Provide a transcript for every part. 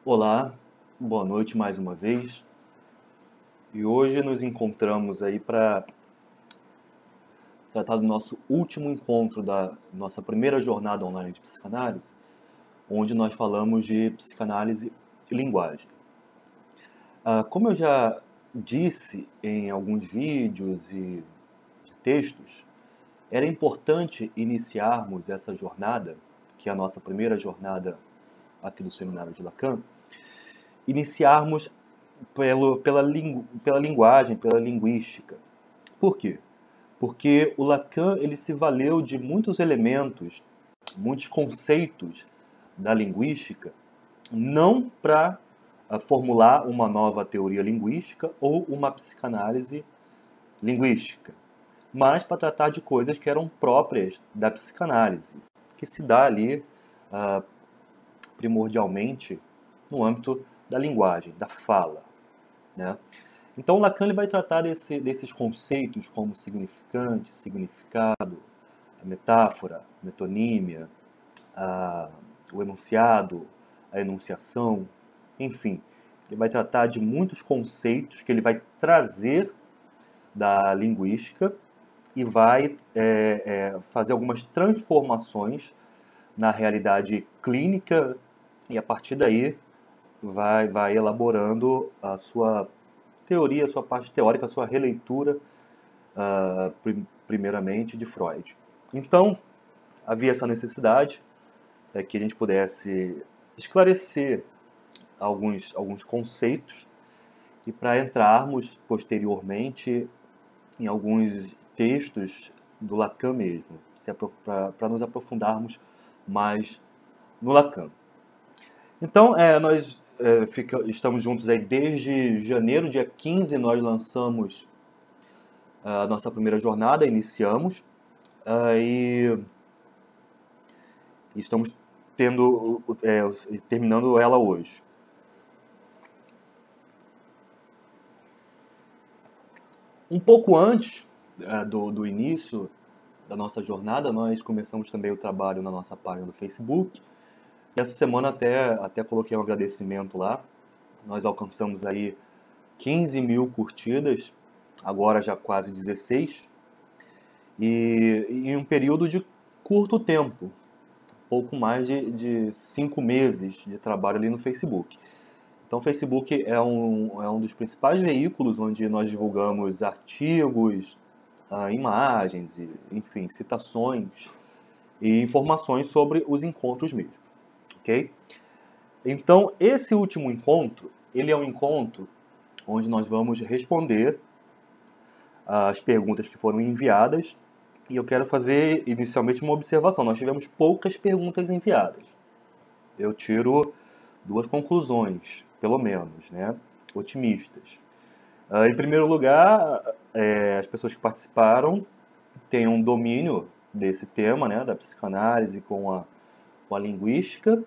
Olá, boa noite mais uma vez. E hoje nos encontramos aí para tratar do nosso último encontro da nossa primeira jornada online de psicanálise, onde nós falamos de psicanálise e linguagem. Como eu já disse em alguns vídeos e textos, era importante iniciarmos essa jornada, que é a nossa primeira jornada aqui do Seminário de Lacan, iniciarmos pela linguagem, pela linguística. Por quê? Porque o Lacan ele se valeu de muitos elementos, muitos conceitos da linguística, não para formular uma nova teoria linguística ou uma psicanálise linguística, mas para tratar de coisas que eram próprias da psicanálise, que se dá ali uh, primordialmente no âmbito da linguagem, da fala, né? Então, Lacan ele vai tratar desses conceitos como significante, significado, a metáfora, a metonímia, a, o enunciado, a enunciação, enfim. Ele vai tratar de muitos conceitos que ele vai trazer da linguística e vai fazer algumas transformações na realidade clínica e a partir daí vai elaborando a sua teoria, a sua parte teórica, a sua releitura, primeiramente, de Freud. Então, havia essa necessidade que a gente pudesse esclarecer alguns conceitos e para entrarmos posteriormente em alguns textos do Lacan mesmo, para nos aprofundarmos mais no Lacan. Então, nós estamos juntos aí desde janeiro, dia 15, nós lançamos a nossa primeira jornada, iniciamos, e estamos terminando ela hoje. Um pouco antes do início da nossa jornada, nós começamos também o trabalho na nossa página do Facebook. E essa semana até coloquei um agradecimento lá. Nós alcançamos aí 15 mil curtidas, agora já quase 16, e em um período de curto tempo, pouco mais de 5 meses de trabalho ali no Facebook. Então, o Facebook é um dos principais veículos onde nós divulgamos artigos, imagens, enfim, citações e informações sobre os encontros mesmo, ok? Então, esse último encontro, ele é um encontro onde nós vamos responder as perguntas que foram enviadas e eu quero fazer inicialmente uma observação. Nós tivemos poucas perguntas enviadas. Eu tiro duas conclusões, pelo menos, né? Otimistas. Em primeiro lugar, as pessoas que participaram têm um domínio desse tema, né, da psicanálise com a linguística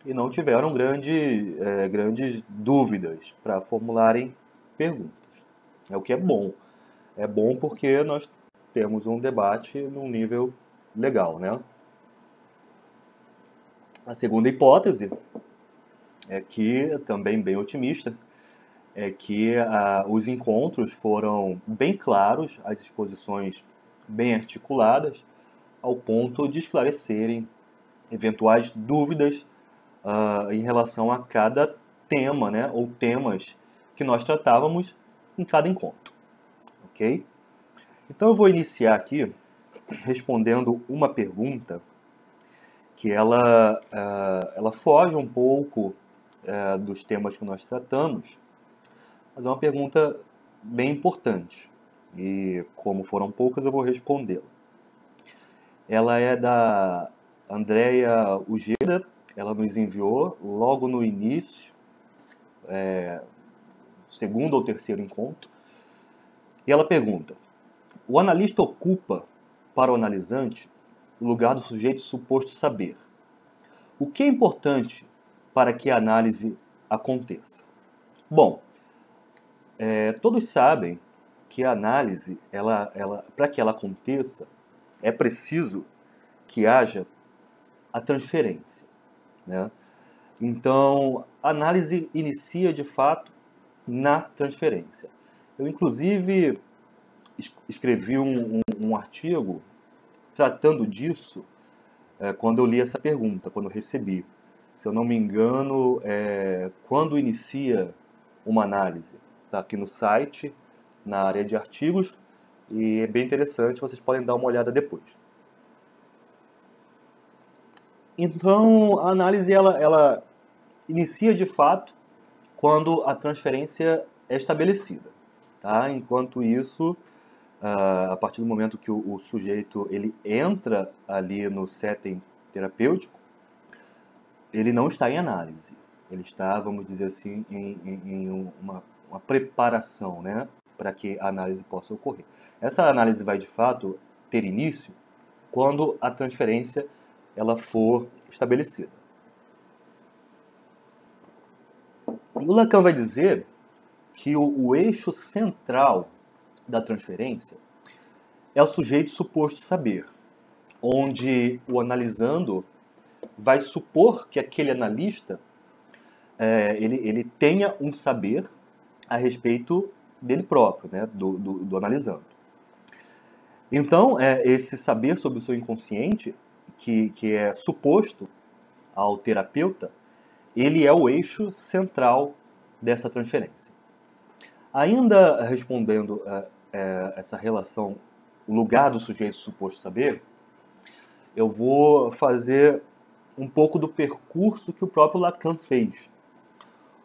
e não tiveram grandes dúvidas para formularem perguntas. É o que é bom. É bom porque nós temos um debate num nível legal, né? A segunda hipótese é que, também bem otimista, é que os encontros foram bem claros, as exposições bem articuladas, ao ponto de esclarecerem eventuais dúvidas em relação a cada tema, né, ou temas que nós tratávamos em cada encontro, ok? Então eu vou iniciar aqui respondendo uma pergunta que ela foge um pouco dos temas que nós tratamos, mas é uma pergunta bem importante. E como foram poucas, eu vou respondê-la. Ela é da Andrea Ugeda, ela nos enviou logo no início, segundo ou terceiro encontro, e ela pergunta: o analista ocupa, para o analisante, o lugar do sujeito suposto saber. O que é importante para que a análise aconteça? Bom, todos sabem que a análise, para que ela aconteça, é preciso que haja a transferência, né? Então, a análise inicia de fato na transferência. Eu, inclusive, escrevi um artigo tratando disso quando eu li essa pergunta, quando eu recebi. Se eu não me engano, quando inicia uma análise. Está aqui no site, na área de artigos, e é bem interessante, vocês podem dar uma olhada depois. Então, a análise ela inicia de fato quando a transferência é estabelecida. Tá? Enquanto isso, a partir do momento que o sujeito ele entra ali no setting terapêutico, ele não está em análise. Ele está, vamos dizer assim, em uma preparação, né, para que a análise possa ocorrer. Essa análise vai, de fato, ter início quando a transferência ela for estabelecida. E o Lacan vai dizer que o eixo central da transferência é o sujeito suposto saber, onde o analisando vai supor que aquele analista ele tenha um saber a respeito dele próprio, né, do analisando. Então, esse saber sobre o seu inconsciente, que é suposto ao terapeuta, ele é o eixo central dessa transferência. Ainda respondendo essa relação, o lugar do sujeito suposto saber, eu vou fazer um pouco do percurso que o próprio Lacan fez.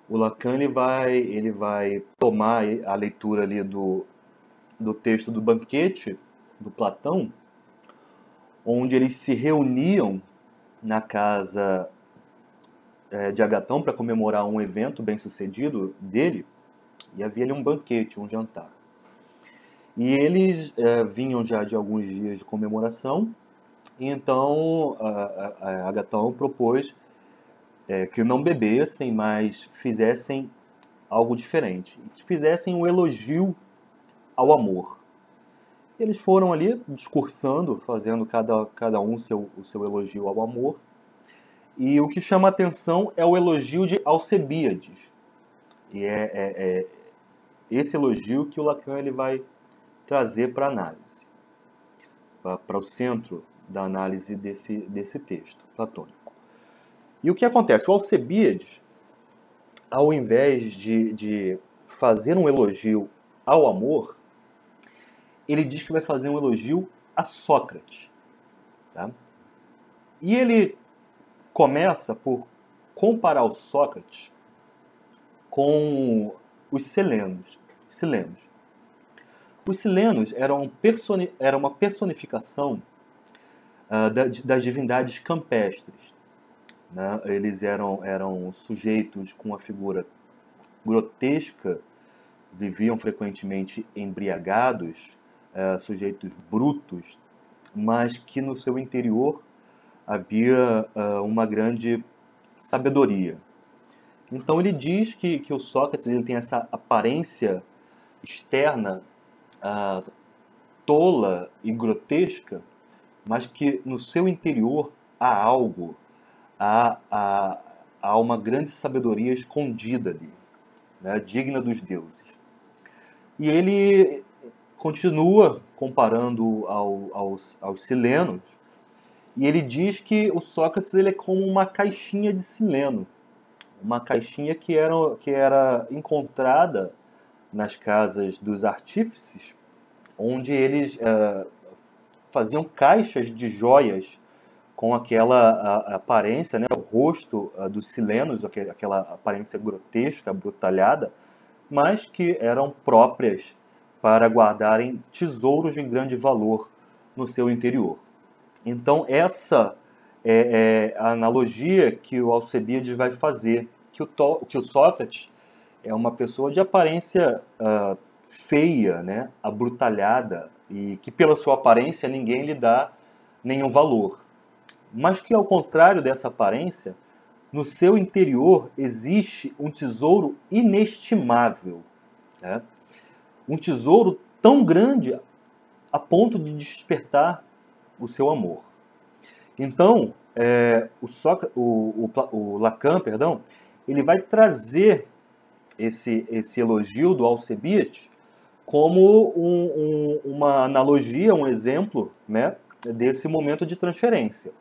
O Lacan ele vai tomar a leitura ali do texto do Banquete, do Platão, onde eles se reuniam na casa de Agatão para comemorar um evento bem-sucedido dele, e havia ali um banquete, um jantar. E eles vinham já de alguns dias de comemoração, e então Agatão propôs que não bebessem, mas fizessem algo diferente, que fizessem um elogio ao amor. Eles foram ali discursando, fazendo cada um o seu elogio ao amor, e o que chama a atenção é o elogio de Alcebíades. E é esse elogio que o Lacan ele vai trazer para a análise, para o centro da análise desse texto platônico. E o que acontece? O Alcebíades, ao invés de fazer um elogio ao amor, ele diz que vai fazer um elogio a Sócrates. Tá? E ele começa por comparar o Sócrates com os silenos. Os silenos eram uma personificação das divindades campestres. Né? Eles eram sujeitos com uma figura grotesca, viviam frequentemente embriagados, sujeitos brutos, mas que no seu interior havia uma grande sabedoria. Então ele diz que o Sócrates ele tem essa aparência externa tola e grotesca, mas que no seu interior há algo, há uma grande sabedoria escondida ali, né, digna dos deuses. E ele continua comparando aos silenos, e ele diz que o Sócrates ele é como uma caixinha de sileno, uma caixinha que era encontrada nas casas dos artífices, onde eles faziam caixas de joias com aquela aparência, né, o rosto dos silenos, aquela aparência grotesca, brutalhada, mas que eram próprias para guardarem tesouros de grande valor no seu interior. Então essa é a analogia que o Alcebíades vai fazer, que o Sócrates é uma pessoa de aparência feia, né, abrutalhada, e que pela sua aparência ninguém lhe dá nenhum valor. Mas que ao contrário dessa aparência, no seu interior existe um tesouro inestimável. Né? Um tesouro tão grande a ponto de despertar o seu amor. Então, o Lacan, perdão, ele vai trazer esse elogio do Alcebiades como uma analogia, um exemplo, né, desse momento de transferência.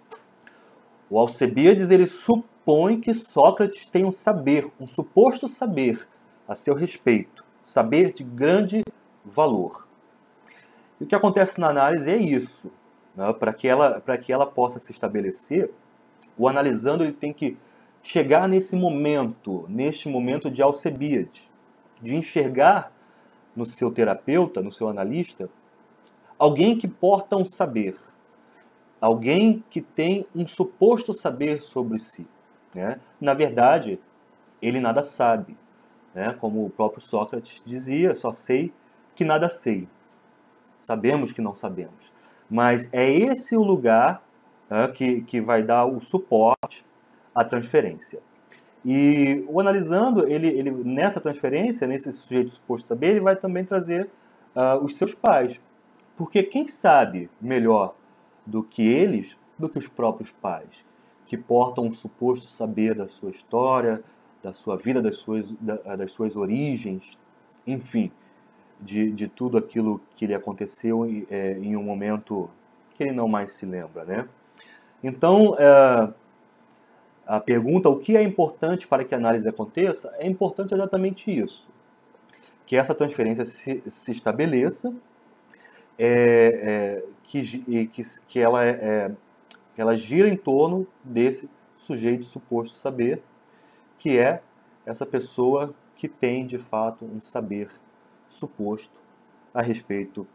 O Alcebiades ele supõe que Sócrates tem um saber, um suposto saber a seu respeito, saber de grande valor. E o que acontece na análise é isso. Né? Para que ela possa se estabelecer, o analisando ele tem que chegar neste momento de Alcebiades, de enxergar no seu terapeuta, no seu analista, alguém que porta um saber, alguém que tem um suposto saber sobre si. Né? Na verdade, ele nada sabe. Né? Como o próprio Sócrates dizia, só sei que nada sei. Sabemos que não sabemos. Mas é esse o lugar, né, que vai dar o suporte à transferência. E o analisando, ele nessa transferência, nesse sujeito suposto saber, ele vai também trazer os seus pais. Porque quem sabe melhor do que eles, do que os próprios pais, que portam um suposto saber da sua história, da sua vida, das suas origens, enfim, de tudo aquilo que lhe aconteceu em um momento que ele não mais se lembra, né? Então, a pergunta, o que é importante para que a análise aconteça, é importante exatamente isso. Que essa transferência se estabeleça, que ela gira em torno desse sujeito suposto saber, que é essa pessoa que tem, de fato, um saber suposto a respeito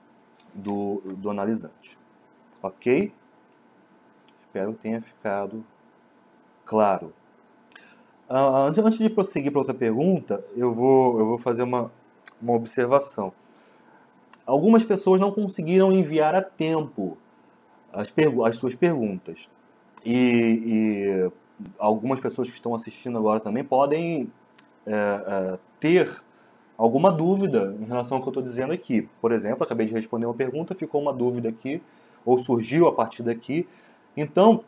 do analisante. Ok? Espero que tenha ficado claro. Antes de prosseguir para outra pergunta, eu vou fazer uma observação. Algumas pessoas não conseguiram enviar a tempo as suas perguntas. E algumas pessoas que estão assistindo agora também podem ter alguma dúvida em relação ao que eu estou dizendo aqui. Por exemplo, acabei de responder uma pergunta, ficou uma dúvida aqui, ou surgiu a partir daqui. Então,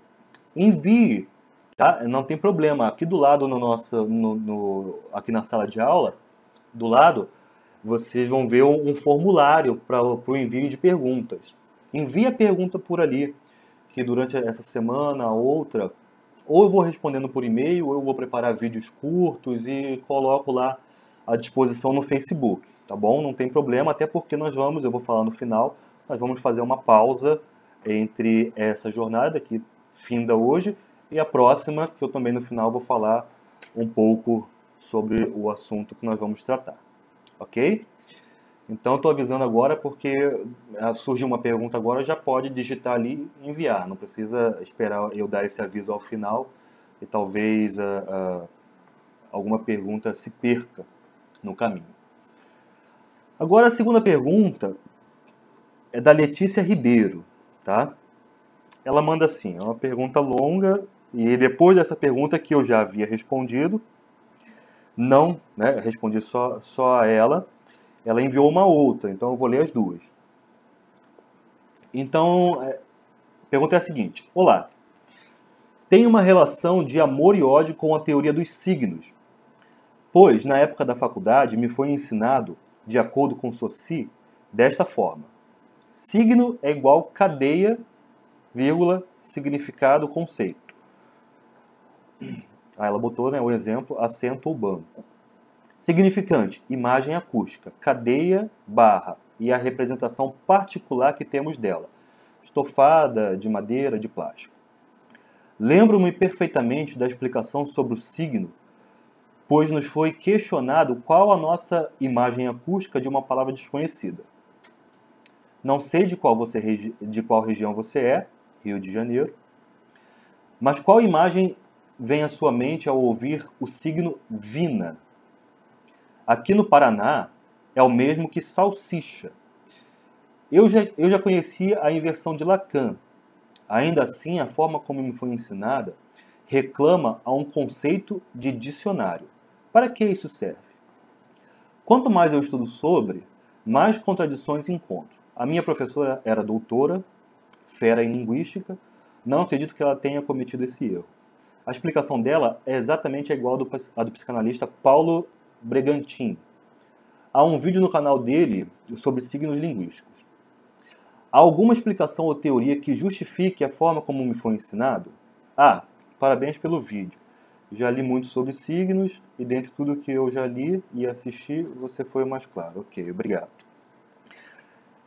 envie, tá? Não tem problema. Aqui do lado, aqui na sala de aula, do lado, vocês vão ver um formulário para o envio de perguntas. Envie a pergunta por ali, que durante essa semana, outra, ou eu vou respondendo por e-mail, ou eu vou preparar vídeos curtos e coloco lá à disposição no Facebook, tá bom? Não tem problema, até porque eu vou falar no final, nós vamos fazer uma pausa entre essa jornada que finda hoje e a próxima, que eu também no final vou falar um pouco sobre o assunto que nós vamos tratar, ok? Então estou avisando agora porque surgiu uma pergunta agora, já pode digitar ali e enviar. Não precisa esperar eu dar esse aviso ao final e talvez alguma pergunta se perca no caminho. Agora a segunda pergunta é da Letícia Ribeiro, tá? Ela manda assim, é uma pergunta longa e depois dessa pergunta que eu já havia respondido, não, né, respondi só a ela enviou uma outra, então eu vou ler as duas. Então, a pergunta é a seguinte: olá, tenho uma relação de amor e ódio com a teoria dos signos, pois na época da faculdade me foi ensinado, de acordo com Saussure, desta forma: signo é igual cadeia, vírgula, significado, conceito. Aí ela botou, né, o exemplo, assento ou banco. Significante, imagem acústica, cadeia, barra e a representação particular que temos dela, estofada, de madeira, de plástico. Lembro-me perfeitamente da explicação sobre o signo, pois nos foi questionado qual a nossa imagem acústica de uma palavra desconhecida. Não sei de qual região você é, Rio de Janeiro, mas qual imagem vem à sua mente ao ouvir o signo Vina? Aqui no Paraná é o mesmo que salsicha. Eu já conhecia a inversão de Lacan. Ainda assim, a forma como me foi ensinada reclama a um conceito de dicionário. Para que isso serve? Quanto mais eu estudo sobre, mais contradições encontro. A minha professora era doutora, fera em linguística, Não acredito que ela tenha cometido esse erro. A explicação dela é exatamente igual à do psicanalista Paulo Bregantin. Há um vídeo no canal dele sobre signos linguísticos. Há alguma explicação ou teoria que justifique a forma como me foi ensinado? Ah, parabéns pelo vídeo. Já li muito sobre signos e dentre tudo que eu já li e assisti, você foi o mais claro. Ok, obrigado.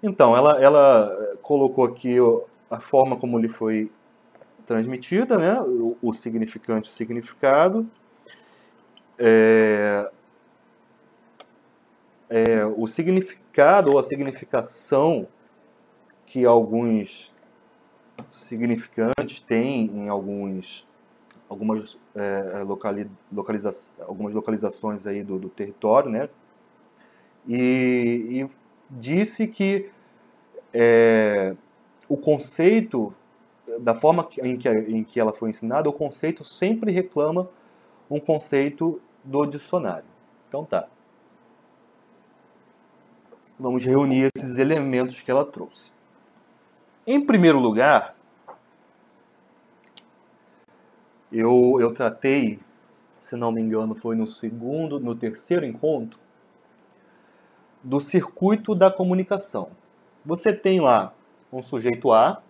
Então, ela colocou aqui a forma como lhe foi transmitida, né? O significante e o significado. O significado ou a significação que alguns significantes têm em algumas algumas localizações aí do território, né? E disse que o conceito, da forma em que ela foi ensinada, o conceito sempre reclama um conceito do dicionário. Então tá. Vamos reunir esses elementos que ela trouxe. Em primeiro lugar, eu tratei, se não me engano, foi no terceiro encontro, do circuito da comunicação. Você tem lá um sujeito A.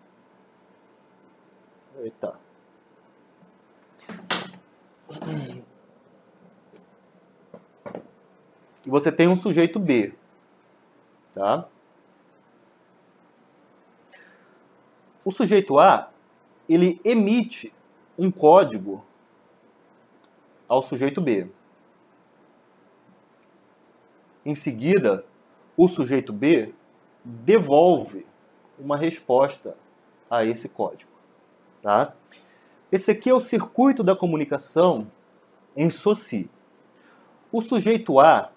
Eita. E você tem um sujeito B. Tá? O sujeito A, ele emite um código ao sujeito B. Em seguida, o sujeito B devolve uma resposta a esse código. Tá? Esse aqui é o circuito da comunicação em Saussure. O sujeito A,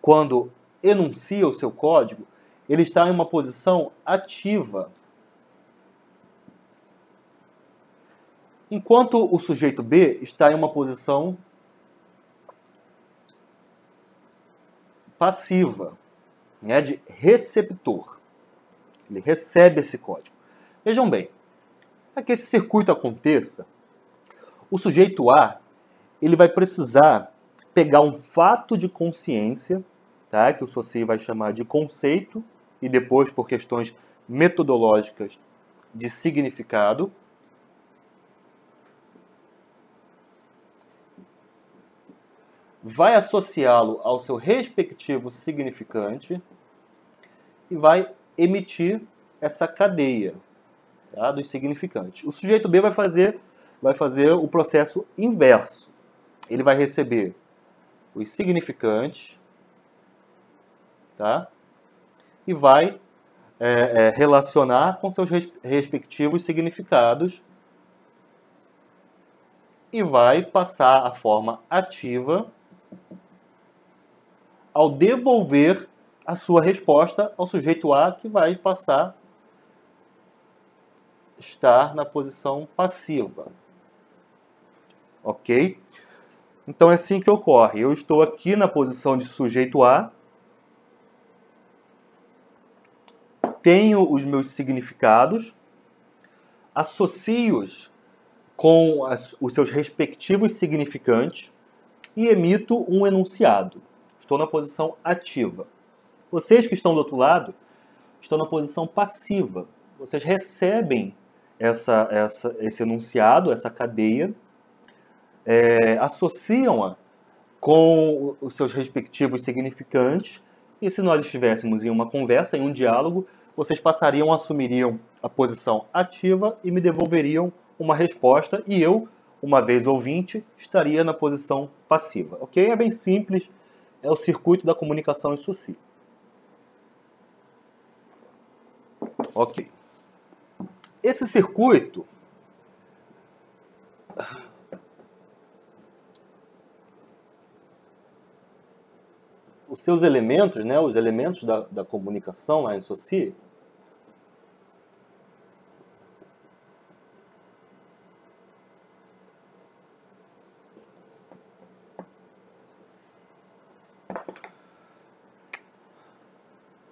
quando enuncia o seu código, ele está em uma posição ativa. Enquanto o sujeito B está em uma posição passiva, né, de receptor. Ele recebe esse código. Vejam bem, para que esse circuito aconteça, o sujeito A ele vai precisar pegar um fato de consciência, tá, que o Saussure vai chamar de conceito, e depois, por questões metodológicas, de significado. Vai associá-lo ao seu respectivo significante e vai emitir essa cadeia, tá, dos significantes. O sujeito B vai fazer o processo inverso. Ele vai receber os significantes, tá, e vai relacionar com seus respectivos significados e vai passar a forma ativa ao devolver a sua resposta ao sujeito A, que vai passar a estar na posição passiva. Ok? Então é assim que ocorre. Eu estou aqui na posição de sujeito A, tenho os meus significados, associo-os com os seus respectivos significantes e emito um enunciado. Estou na posição ativa. Vocês que estão do outro lado estão na posição passiva. Vocês recebem esse enunciado, essa cadeia, associam-a com os seus respectivos significantes, e se nós estivéssemos em uma conversa, em um diálogo, vocês assumiriam a posição ativa e me devolveriam uma resposta, e eu, uma vez ouvinte, estaria na posição passiva. Ok? É bem simples, é o circuito da comunicação em Saussure. Ok. Esse circuito os seus elementos, né, os elementos da comunicação lá em Saussure,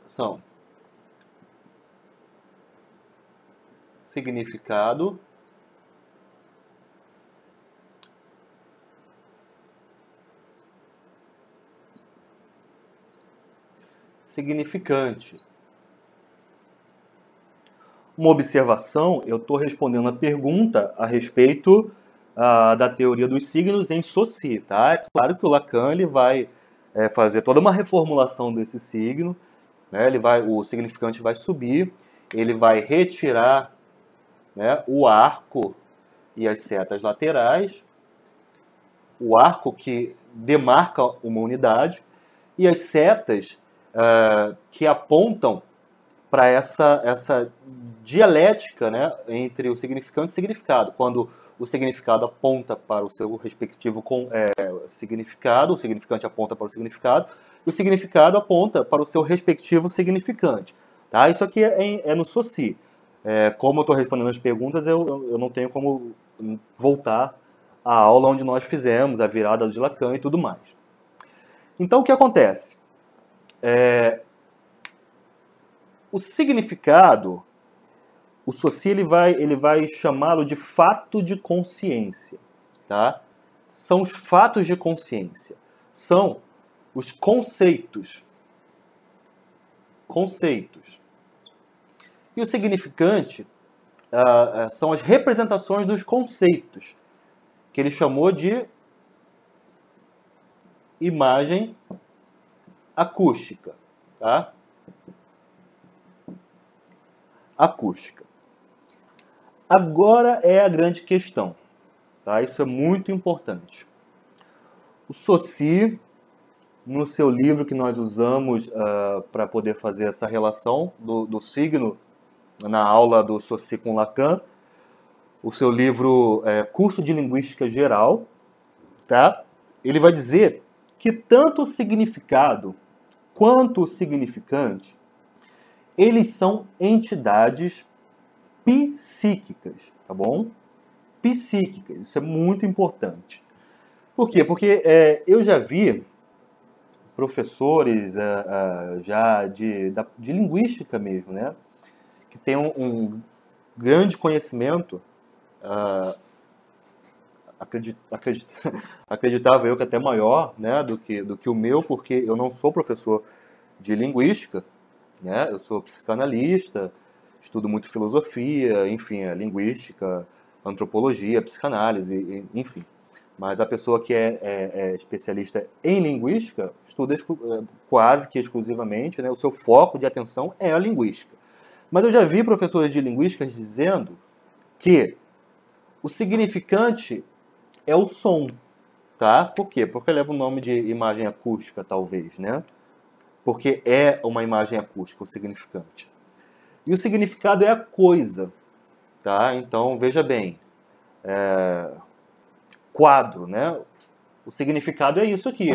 são significado, significante. Uma observação, eu estou respondendo a pergunta a respeito da teoria dos signos em Saussure, tá? É claro que o Lacan ele vai fazer toda uma reformulação desse signo, né? O significante vai subir, ele vai retirar, né, o arco e as setas laterais, o arco que demarca uma unidade e as setas que apontam para essa dialética, né, entre o significante e o significado. Quando o significado aponta para o seu respectivo significado, o significante aponta para o significado, e o significado aponta para o seu respectivo significante. Tá? Isso aqui é no Saussure. Como eu estou respondendo as perguntas, eu não tenho como voltar à aula onde nós fizemos a virada de Lacan e tudo mais. Então, o que acontece? O significado, o Saussure ele vai chamá-lo de fato de consciência. Tá? São os fatos de consciência. São os conceitos. E o significante são as representações dos conceitos, que ele chamou de imagem acústica. Tá? Acústica. Agora é a grande questão. Tá? Isso é muito importante. O Saussure, no seu livro que nós usamos para poder fazer essa relação do signo na aula do Saussure com Lacan, o seu livro Curso de Linguística Geral, tá? Ele vai dizer que tanto o significado quanto o significante, eles são entidades psíquicas, tá bom? Psíquicas, isso é muito importante. Por quê? Porque eu já vi professores já de linguística mesmo, né? Que tem um grande conhecimento, acreditava eu que até maior, né, do que o meu, porque eu não sou professor de linguística, né? Eu sou psicanalista, estudo muito filosofia, enfim, linguística, antropologia, psicanálise, enfim. Mas a pessoa que é especialista em linguística estuda quase que exclusivamente, né, o seu foco de atenção é a linguística. Mas eu já vi professores de linguística dizendo que o significante é o som, tá? Por quê? Porque leva o nome de imagem acústica, talvez, né? Porque é uma imagem acústica o significante. E o significado é a coisa, tá? Então, veja bem, quadro, né? O significado é isso aqui,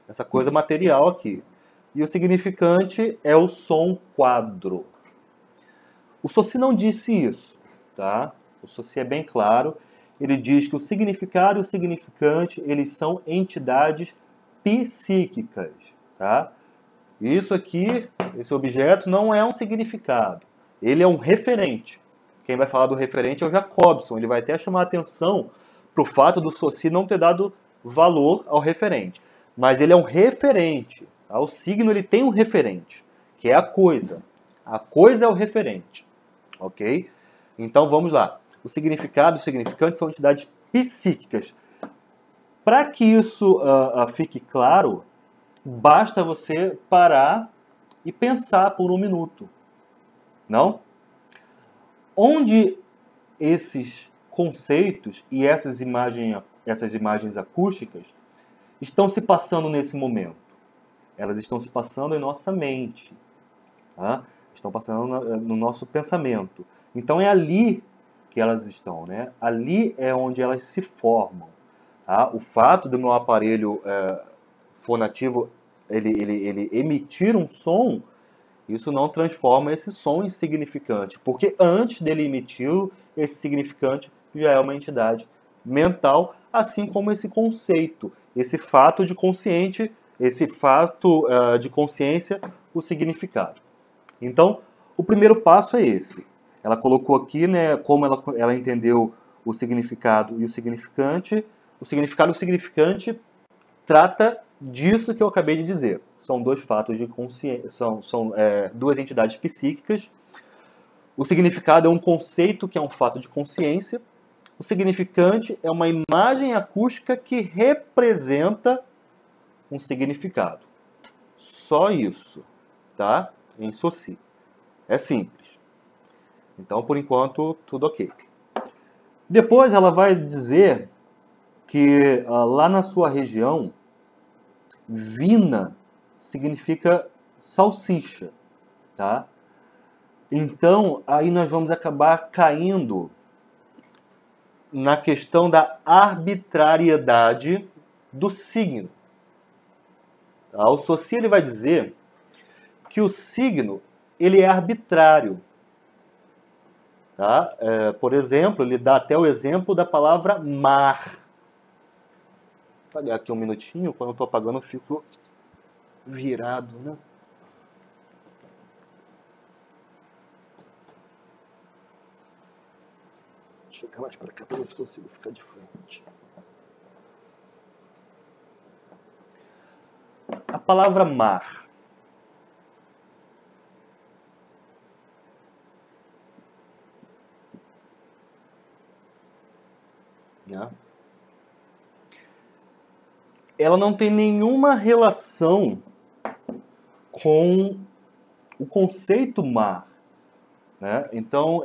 essa coisa material aqui. E o significante é o som quadro. O Saussure não disse isso, tá? O Saussure é bem claro. Ele diz que o significado e o significante, eles são entidades psíquicas, tá? Isso aqui, esse objeto, não é um significado. Ele é um referente. Quem vai falar do referente é o Jacobson. Ele vai até chamar a atenção para o fato do Saussure não ter dado valor ao referente. Mas ele é um referente. Tá? O signo ele tem um referente, que é a coisa. A coisa é o referente. Ok? Então vamos lá. O significado e o significante são entidades psíquicas. Para que isso fique claro, basta você parar e pensar por um minuto. Não? Onde esses conceitos e essas imagens acústicas estão se passando nesse momento? Elas estão se passando em nossa mente. Tá? Estão passando no nosso pensamento. Então é ali que elas estão, né? Ali é onde elas se formam. Tá? O fato do meu aparelho fonativo ele emitir um som, isso não transforma esse som em significante, porque antes dele emitir esse significante já é uma entidade mental, assim como esse conceito, esse fato de consciente, esse fato de consciência, o significado. Então, o primeiro passo é esse. Ela colocou aqui, né, como ela entendeu o significado e o significante. O significado e o significante trata disso que eu acabei de dizer. são dois fatos de consciência, são duas entidades psíquicas. O significado é um conceito que é um fato de consciência. O significante é uma imagem acústica que representa um significado. Só isso, tá? Em Saussure. É simples. Então, por enquanto, tudo ok. Depois ela vai dizer que lá na sua região, vina significa salsicha, tá? Então, aí nós vamos acabar caindo na questão da arbitrariedade do signo. Tá? O Saussure ele vai dizer que o signo ele é arbitrário. Tá? Por exemplo, ele dá até o exemplo da palavra mar. Vou apagar aqui um minutinho, quando eu estou apagando eu fico virado, né? Deixa eu chegar mais para cá para ver se consigo ficar de frente. A palavra mar. Né? Ela não tem nenhuma relação com o conceito mar. Né? Então,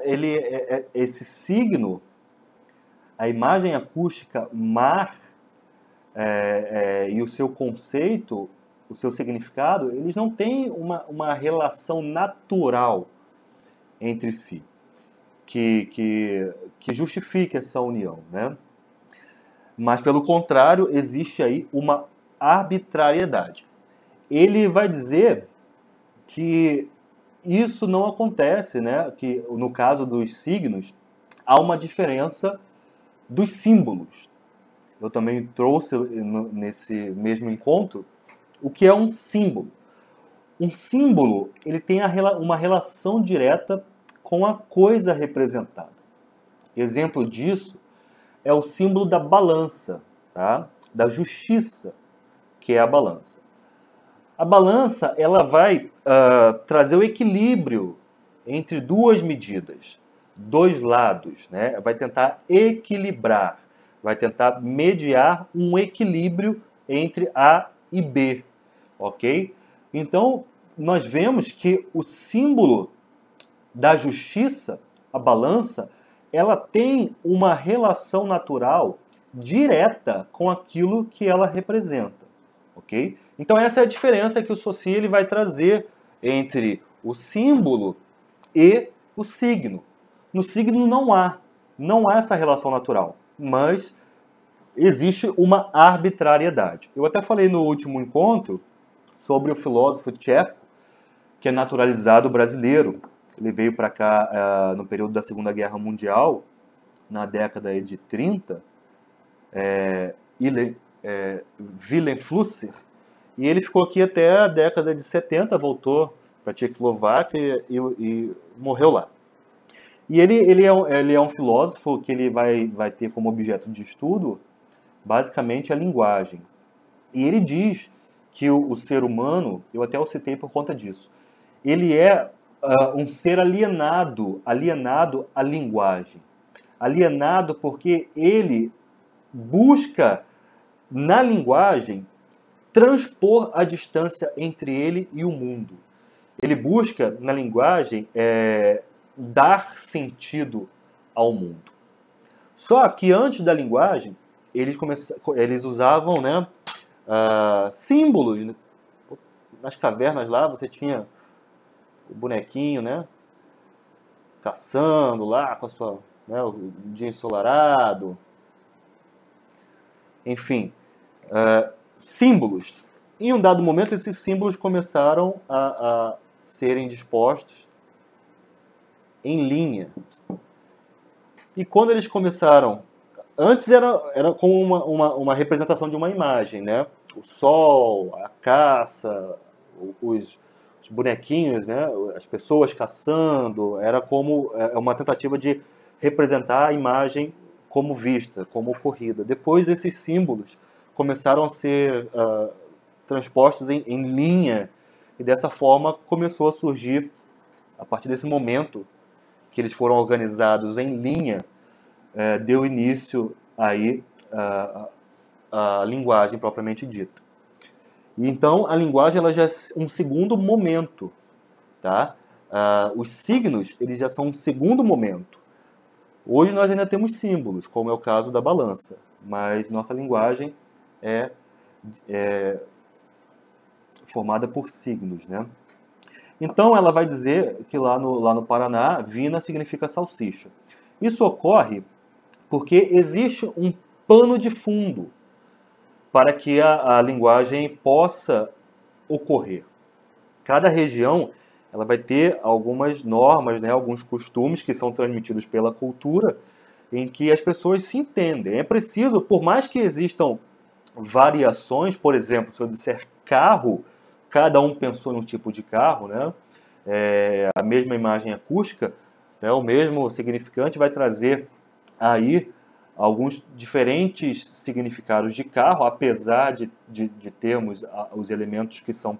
esse signo, a imagem acústica mar e o seu conceito, o seu significado, eles não têm uma relação natural entre si que justifique essa união. Né? Mas, pelo contrário, existe aí uma arbitrariedade. Ele vai dizer que isso não acontece, né? Que no caso dos signos, há uma diferença dos símbolos. Eu também trouxe nesse mesmo encontro o que é um símbolo. Um símbolo ele tem uma relação direta com a coisa representada. Exemplo disso é o símbolo da balança, tá? Da justiça, que é a balança. A balança ela vai trazer o equilíbrio entre duas medidas, dois lados, né? Vai tentar equilibrar, vai tentar mediar um equilíbrio entre A e B, ok? Então, nós vemos que o símbolo da justiça, a balança, ela tem uma relação natural direta com aquilo que ela representa, ok? Então essa é a diferença que o Saussure ele vai trazer entre o símbolo e o signo. No signo não há essa relação natural, mas existe uma arbitrariedade. Eu até falei no último encontro sobre o filósofo tcheco, que é naturalizado brasileiro. Ele veio para cá no período da Segunda Guerra Mundial, na década de 30, Wilhelm Flusser, e ele ficou aqui até a década de 70, voltou para a Tchecoslováquia e morreu lá. E ele é um filósofo que ele vai ter como objeto de estudo, basicamente, a linguagem. E ele diz que o ser humano, eu até o citei por conta disso, ele é um ser alienado à linguagem. Alienado porque ele busca, na linguagem, transpor a distância entre ele e o mundo. Ele busca, na linguagem, dar sentido ao mundo. Só que antes da linguagem, eles usavam, né, símbolos. Nas cavernas lá, você tinha o bonequinho, né, caçando lá com a sua, né, o dia ensolarado. Enfim, símbolos. Em um dado momento, esses símbolos começaram a serem dispostos em linha. E quando eles começaram... Antes era como uma representação de uma imagem, né? O sol, a caça, os bonequinhos, né? As pessoas caçando. Era como uma tentativa de representar a imagem como vista, como ocorrida. Depois, esses símbolos começaram a ser transpostos em linha, e dessa forma começou a surgir, a partir desse momento que eles foram organizados em linha, deu início aí a linguagem propriamente dita. E então a linguagem ela já é um segundo momento, tá? Os signos eles já são um segundo momento. Hoje nós ainda temos símbolos, como é o caso da balança, mas nossa linguagem é formada por signos, né? Então ela vai dizer que lá no Paraná, vina significa salsicha. Isso ocorre porque existe um pano de fundo para que a linguagem possa ocorrer. Cada região ela vai ter algumas normas, né, alguns costumes que são transmitidos pela cultura, em que as pessoas se entendem. É preciso, por mais que existam variações, por exemplo, se eu disser carro, cada um pensou num tipo de carro, né? A mesma imagem acústica, né, o mesmo significante vai trazer aí alguns diferentes significados de carro, apesar de termos os elementos que são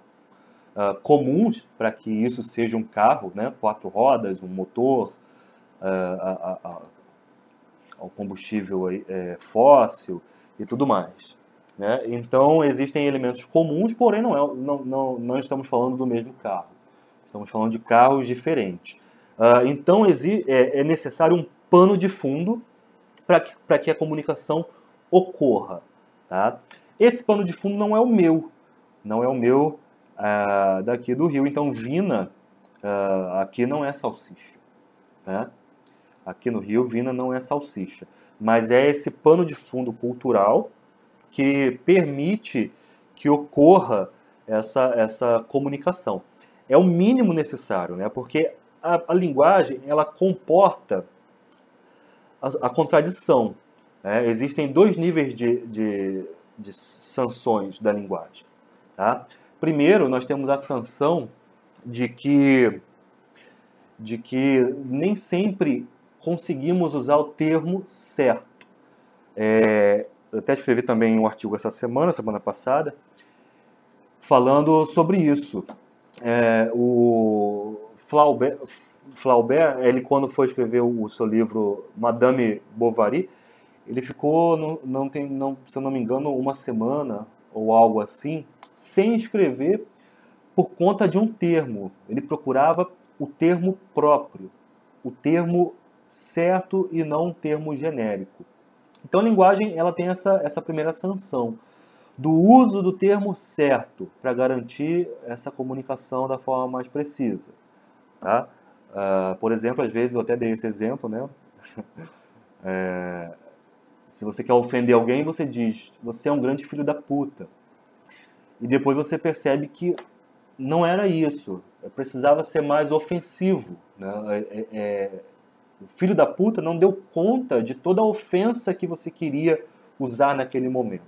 comuns para que isso seja um carro, né? 4 rodas, um motor, ao combustível fóssil e tudo mais. Né? Então existem elementos comuns, porém não estamos falando do mesmo carro. Estamos falando de carros diferentes. Então é necessário um pano de fundo para que a comunicação ocorra. Tá? Esse pano de fundo não é o meu. Não é o meu daqui do Rio. Então vina aqui não é salsicha. Né? Aqui no Rio, vina não é salsicha. Mas é esse pano de fundo cultural que permite que ocorra essa comunicação. É o mínimo necessário, né? Porque a linguagem ela comporta a contradição. Né? Existem dois níveis de sanções da linguagem. Tá? Primeiro, nós temos a sanção de que nem sempre conseguimos usar o termo certo. Eu até escrevi também um artigo essa semana passada, falando sobre isso. O Flaubert, ele quando foi escrever o seu livro Madame Bovary, ele ficou, se eu não me engano, uma semana ou algo assim, sem escrever por conta de um termo. Ele procurava o termo próprio, o termo certo e não um termo genérico. Então a linguagem ela tem essa primeira sanção do uso do termo certo para garantir essa comunicação da forma mais precisa. Tá? Por exemplo, às vezes eu até dei esse exemplo, né? Se você quer ofender alguém, você diz, você é um grande filho da puta. E depois você percebe que não era isso. Precisava ser mais ofensivo. Né? O filho da puta não deu conta de toda a ofensa que você queria usar naquele momento.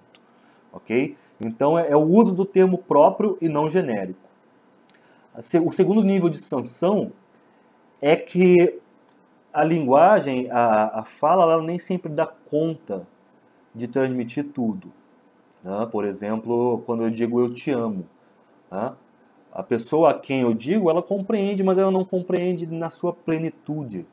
Ok? Então é o uso do termo próprio e não genérico. O segundo nível de sanção é que a linguagem, a fala, ela nem sempre dá conta de transmitir tudo. Né? Por exemplo, quando eu digo eu te amo. Né? A pessoa a quem eu digo, ela compreende, mas ela não compreende na sua plenitude.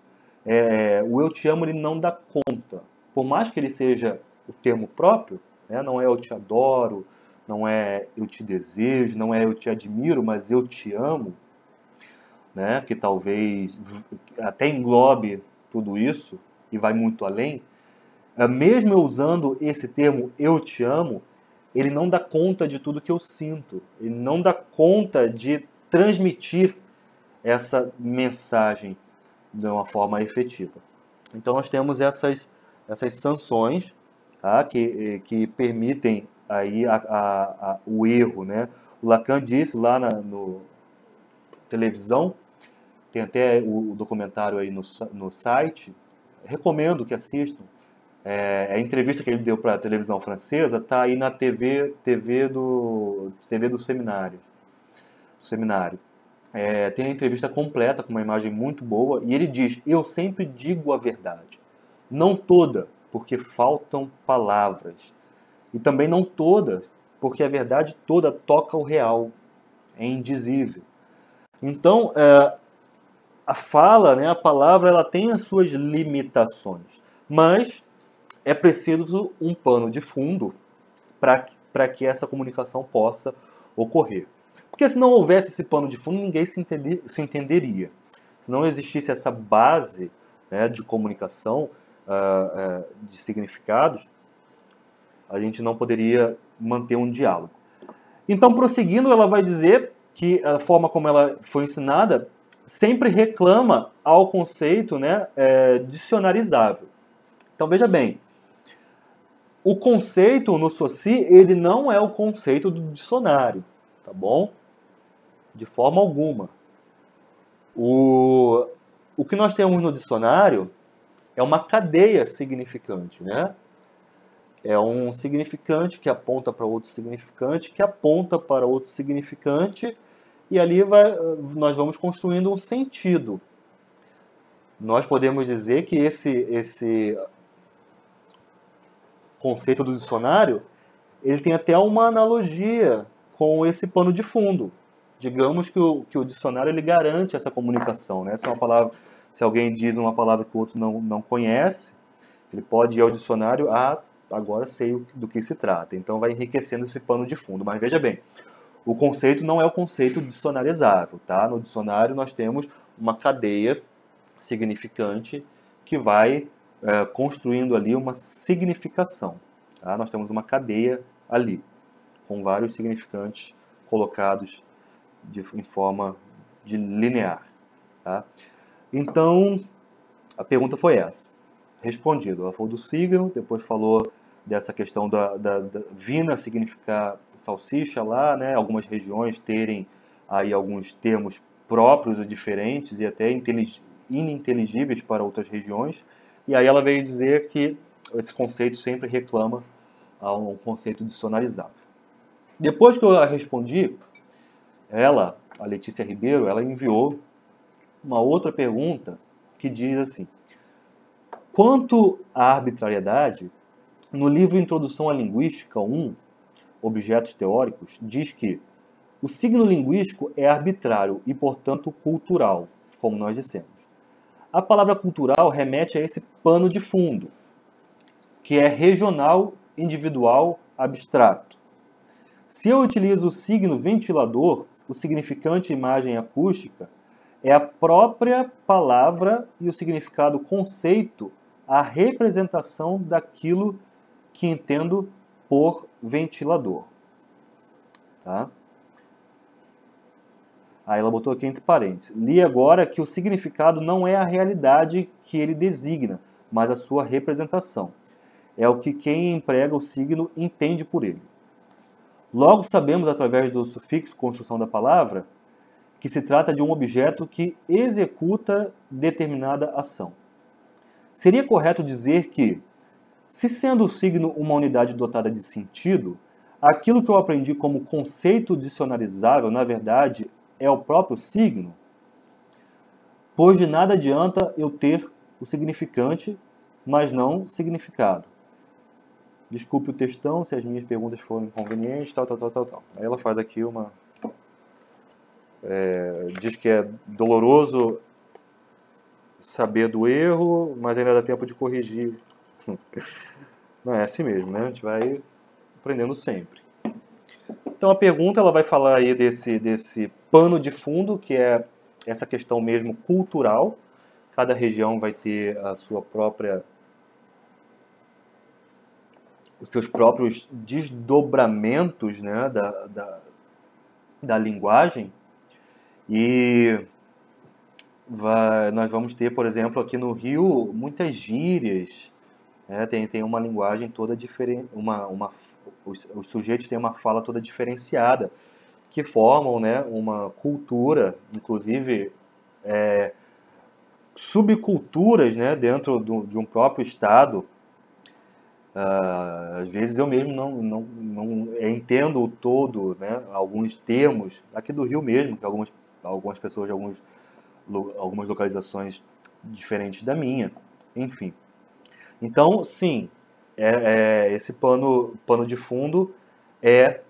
O eu te amo ele não dá conta. Por mais que ele seja o termo próprio, né? Não é eu te adoro, não é eu te desejo, não é eu te admiro, mas eu te amo, né? Que talvez até englobe tudo isso e vai muito além. Mesmo eu usando esse termo eu te amo, ele não dá conta de tudo que eu sinto. Ele não dá conta de transmitir essa mensagem de uma forma efetiva. Então nós temos essas sanções, tá, que permitem aí o erro. Né? O Lacan disse lá no televisão, tem até o documentário aí no site, recomendo que assistam. A entrevista que ele deu para a televisão francesa está aí na TV do seminário. Tem a entrevista completa com uma imagem muito boa e ele diz: eu sempre digo a verdade, não toda, porque faltam palavras, e também não toda, porque a verdade toda toca o real, é indizível. Então, a fala, né, a palavra, ela tem as suas limitações, mas é preciso um pano de fundo para que essa comunicação possa ocorrer. Porque se não houvesse esse pano de fundo, ninguém se entenderia. Se não existisse essa base, né, de comunicação, de significados, a gente não poderia manter um diálogo. Então, prosseguindo, ela vai dizer que a forma como ela foi ensinada sempre reclama ao conceito, né, dicionarizável. Então, veja bem, o conceito no Soci, ele não é o conceito do dicionário, tá bom? De forma alguma. O que nós temos no dicionário é uma cadeia significante, né? É um significante que aponta para outro significante, que aponta para outro significante, e ali nós vamos construindo um sentido. Nós podemos dizer que esse conceito do dicionário, ele tem até uma analogia com esse pano de fundo. Digamos que o dicionário ele garante essa comunicação, né? Se alguém diz uma palavra que o outro não conhece, ele pode ir ao dicionário, agora sei do que se trata. Então vai enriquecendo esse pano de fundo. Mas veja bem, o conceito não é o conceito dicionarizável, tá? No dicionário nós temos uma cadeia significante que vai construindo ali uma significação. Tá? Nós temos uma cadeia ali, com vários significantes colocados em forma de linear. Tá? Então, a pergunta foi essa. Respondido. Ela falou do signo, depois falou dessa questão da vina significar salsicha lá, né? Algumas regiões terem aí alguns termos próprios e diferentes e até ininteligíveis para outras regiões. E aí ela veio dizer que esse conceito sempre reclama a um conceito dicionarizável. Depois que eu a respondi, a Letícia Ribeiro, ela enviou uma outra pergunta que diz assim: quanto à arbitrariedade, no livro Introdução à Linguística 1, Objetos Teóricos, diz que o signo linguístico é arbitrário e, portanto, cultural, como nós dissemos. A palavra cultural remete a esse pano de fundo, que é regional, individual, abstrato. Se eu utilizo o signo ventilador, o significante imagem acústica é a própria palavra e o significado conceito a representação daquilo que entendo por ventilador. Tá? Aí ela botou aqui entre parênteses. Li agora que o significado não é a realidade que ele designa, mas a sua representação. É o que quem emprega o signo entende por ele. Logo sabemos, através do sufixo construção da palavra, que se trata de um objeto que executa determinada ação. Seria correto dizer que, se sendo o signo uma unidade dotada de sentido, aquilo que eu aprendi como conceito dicionarizável, na verdade, é o próprio signo? Pois de nada adianta eu ter o significante, mas não significado. Desculpe o textão se as minhas perguntas foram inconvenientes, tal. Aí ela faz aqui diz que é doloroso saber do erro, mas ainda dá tempo de corrigir. Não é assim mesmo, né? A gente vai aprendendo sempre. Então a pergunta ela vai falar aí desse pano de fundo, que é essa questão mesmo cultural. Cada região vai ter a sua própria, os seus próprios desdobramentos, né, da linguagem. E nós vamos ter, por exemplo, aqui no Rio, muitas gírias. Né? Tem uma linguagem toda diferente, os sujeitos têm uma fala toda diferenciada, que formam, né, uma cultura, inclusive subculturas, né, dentro de um próprio estado. Às vezes eu mesmo não entendo o todo, né, alguns termos, aqui do Rio mesmo, que algumas pessoas de algumas localizações diferentes da minha, enfim. Então, sim, esse pano de fundo é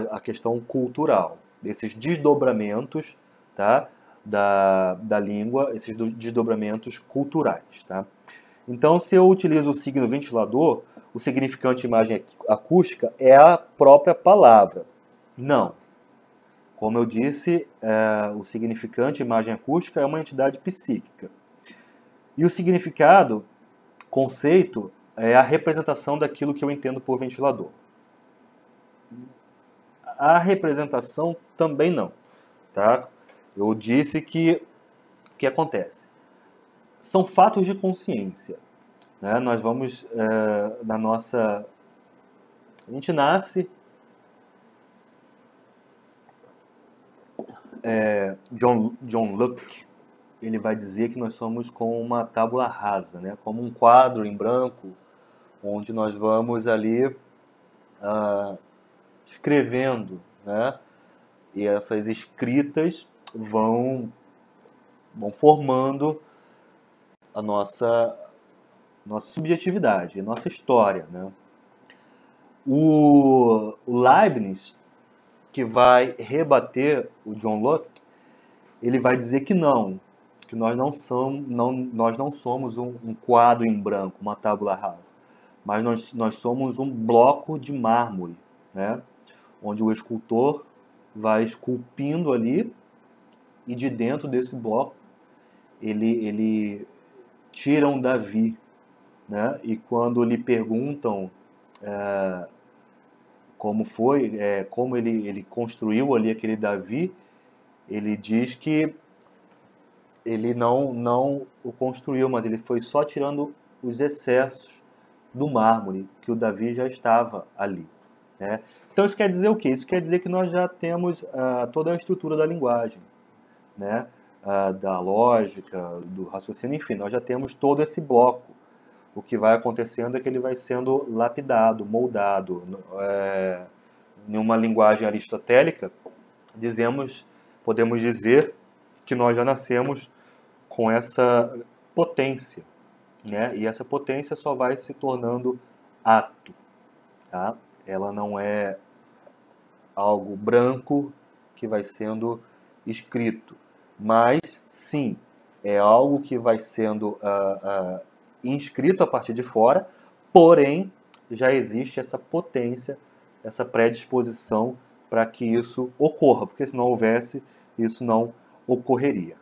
a questão cultural, desses desdobramentos, tá? Da língua, esses desdobramentos culturais, tá? Então, se eu utilizo o signo ventilador, o significante de imagem acústica é a própria palavra. Não. Como eu disse, o significante de imagem acústica é uma entidade psíquica. E o significado, conceito, é a representação daquilo que eu entendo por ventilador. A representação também não, tá? Eu disse que o que acontece? São fatos de consciência, né? Nós vamos na nossa, a gente nasce, John Locke, ele vai dizer que nós somos como uma tábua rasa, né? Como um quadro em branco, onde nós vamos ali escrevendo, né? E essas escritas vão formando a nossa subjetividade, a nossa história, né? O Leibniz, que vai rebater o John Locke, ele vai dizer que não, que nós não somos um quadro em branco, uma tábula rasa, mas nós somos um bloco de mármore, né? Onde o escultor vai esculpindo ali e de dentro desse bloco ele tira um Davi, né? E quando lhe perguntam como foi, como ele construiu ali aquele Davi, ele diz que ele não o construiu, mas ele foi só tirando os excessos do mármore, que o Davi já estava ali, né? Então isso quer dizer o quê? Isso quer dizer que nós já temos toda a estrutura da linguagem, né? Da lógica, do raciocínio, enfim, nós já temos todo esse bloco. O que vai acontecendo é que ele vai sendo lapidado, moldado. Em uma linguagem aristotélica, podemos dizer que nós já nascemos com essa potência, né? E essa potência só vai se tornando ato, tá? Ela não é algo branco que vai sendo escrito, mas sim, é algo que vai sendo inscrito a partir de fora, porém já existe essa potência, essa predisposição para que isso ocorra, porque se não houvesse, isso não ocorreria,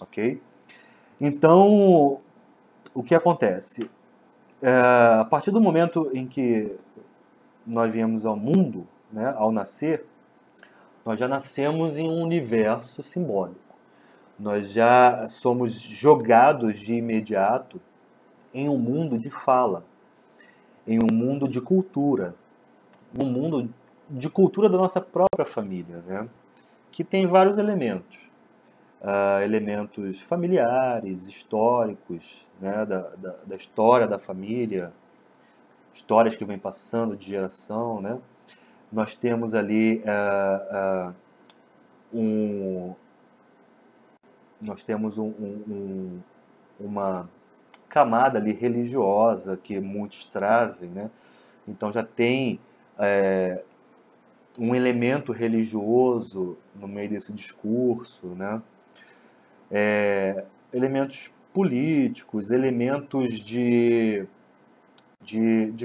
ok? Então, o que acontece? A partir do momento em que nós viemos ao mundo, né, ao nascer, nós já nascemos em um universo simbólico. Nós já somos jogados de imediato em um mundo de fala, em um mundo de cultura, um mundo de cultura da nossa própria família, né, que tem vários elementos. Elementos familiares, históricos, né, da história da família, histórias que vêm passando de geração, né? Nós temos ali um, nós temos uma camada ali religiosa que muitos trazem, né? Então já tem um elemento religioso no meio desse discurso, né? Elementos políticos, elementos de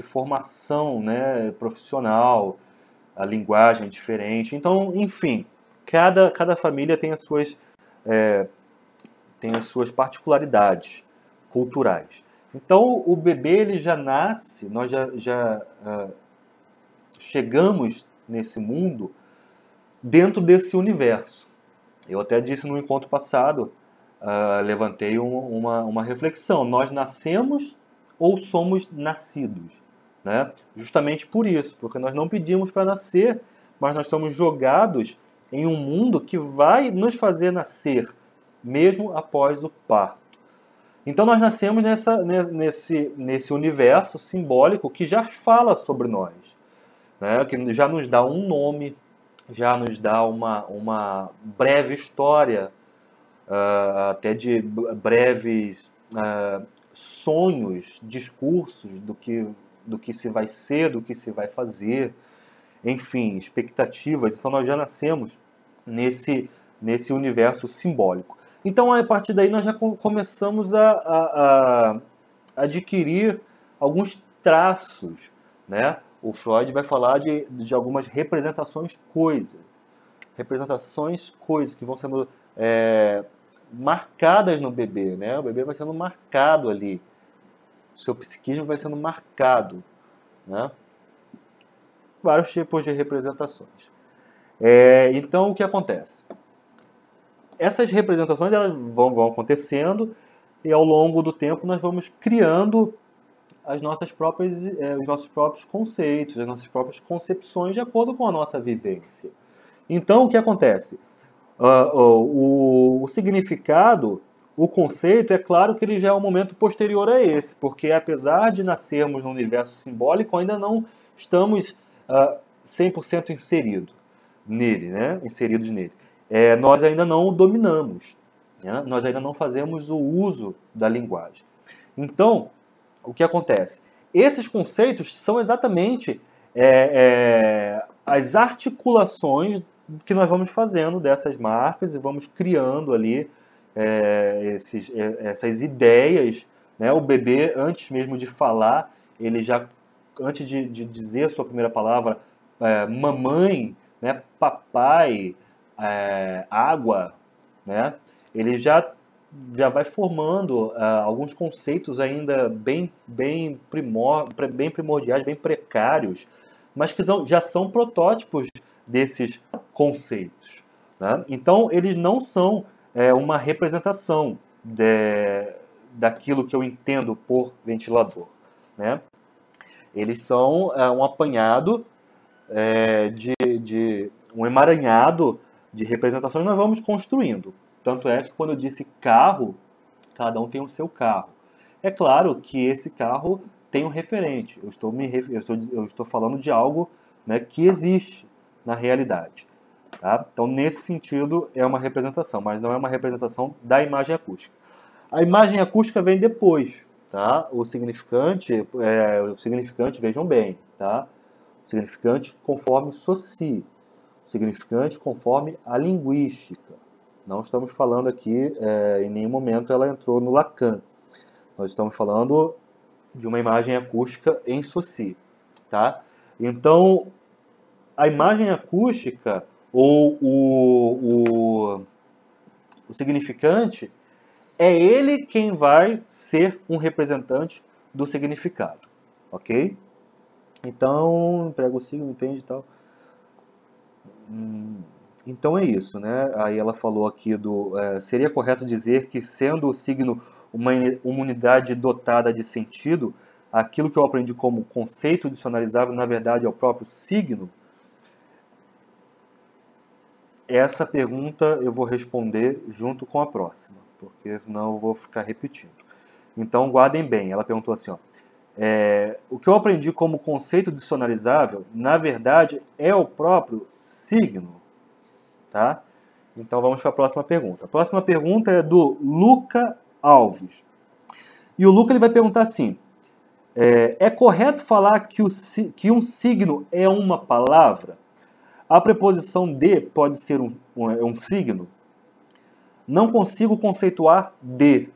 formação, né, profissional, a linguagem é diferente. Então, enfim, cada família tem as suas particularidades culturais. Então, o bebê ele já nasce, nós já chegamos nesse mundo dentro desse universo. Eu até disse no encontro passado, levantei uma reflexão. Nós nascemos ou somos nascidos? Né? Justamente por isso, porque nós não pedimos para nascer, mas nós somos jogados em um mundo que vai nos fazer nascer, mesmo após o parto. Então nós nascemos nesse universo simbólico que já fala sobre nós, né? Que já nos dá um nome, já nos dá uma breve história, até de breves sonhos, discursos do que se vai ser, do que se vai fazer. enfim, expectativas. Então nós já nascemos nesse universo simbólico. Então a partir daí nós já começamos a adquirir alguns traços, né? O Freud vai falar de algumas representações coisas que vão sendo marcadas no bebê, né? O bebê vai sendo marcado ali, o seu psiquismo vai sendo marcado, né? Vários tipos de representações. Então o que acontece? Essas representações elas vão acontecendo e ao longo do tempo nós vamos criando os nossos próprios conceitos, as nossas próprias concepções de acordo com a nossa vivência. Então, o que acontece? O significado, o conceito, é claro que ele já é um momento posterior a esse, porque apesar de nascermos no universo simbólico, ainda não estamos 100% inseridos nele. Nós ainda não o dominamos, né? Nós ainda não fazemos o uso da linguagem. Então, o que acontece? Esses conceitos são exatamente as articulações que nós vamos fazendo dessas marcas e vamos criando ali essas ideias, né? O bebê, antes mesmo de falar, ele já, antes de dizer a sua primeira palavra, mamãe, né? Papai, água, né? Ele já vai formando alguns conceitos ainda bem primordiais, bem precários, mas que já são protótipos desses conceitos, né? Então, eles não são uma representação daquilo que eu entendo por ventilador, né? Eles são um apanhado um emaranhado de representações que nós vamos construindo. Tanto é que quando eu disse carro, cada um tem o seu carro. É claro que esse carro tem um referente. Eu estou falando de algo, né, que existe na realidade. Tá? Então, nesse sentido, é uma representação, mas não é uma representação da imagem acústica. A imagem acústica vem depois. Tá? O significante, vejam bem, tá? O significante conforme Saussure. O significante conforme a linguística. Não estamos falando aqui, em nenhum momento ela entrou no Lacan. Nós estamos falando de uma imagem acústica em Saussure, tá? Então, a imagem acústica ou o significante é ele quem vai ser um representante do significado, ok? Então, emprega o signo, entende e tal. Então é isso, né? Aí ela falou aqui seria correto dizer que sendo o signo uma unidade dotada de sentido, aquilo que eu aprendi como conceito dicionarizável, na verdade, é o próprio signo? Essa pergunta eu vou responder junto com a próxima, porque senão eu vou ficar repetindo. Então guardem bem, ela perguntou assim, ó, o que eu aprendi como conceito dicionarizável, na verdade, é o próprio signo, tá? Então vamos para a próxima pergunta. A próxima pergunta é do Luca Alves. E o Luca ele vai perguntar assim, é correto falar que um signo é uma palavra? A preposição de pode ser um signo? Não consigo conceituar de.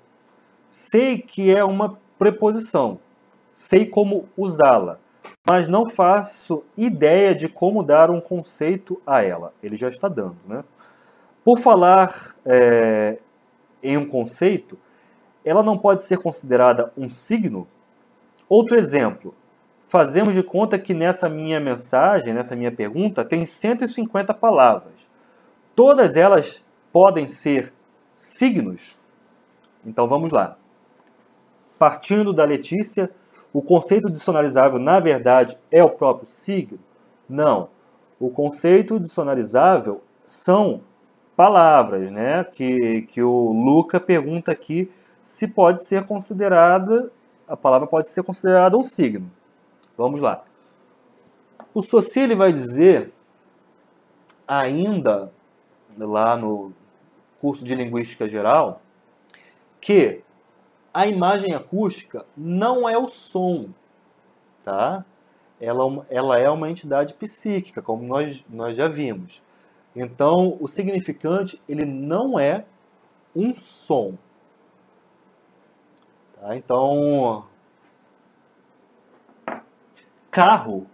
Sei que é uma preposição. Sei como usá-la. Mas não faço ideia de como dar um conceito a ela. Ele já está dando, né? Por falar em um conceito, ela não pode ser considerada um signo? Outro exemplo. Fazemos de conta que nessa minha mensagem, nessa minha pergunta, tem 150 palavras. Todas elas podem ser signos? Então vamos lá. Partindo da Letícia, o conceito dicionarizável, na verdade, é o próprio signo? Não. O conceito dicionarizável são palavras, né? Que o Luca pergunta aqui se pode ser considerada, a palavra pode ser considerada um signo. Vamos lá. O Saussure vai dizer, ainda lá no curso de Linguística Geral, que a imagem acústica não é o som, tá? ela é uma entidade psíquica, como nós já vimos. Então, o significante, ele não é um som. Tá? Então, carro,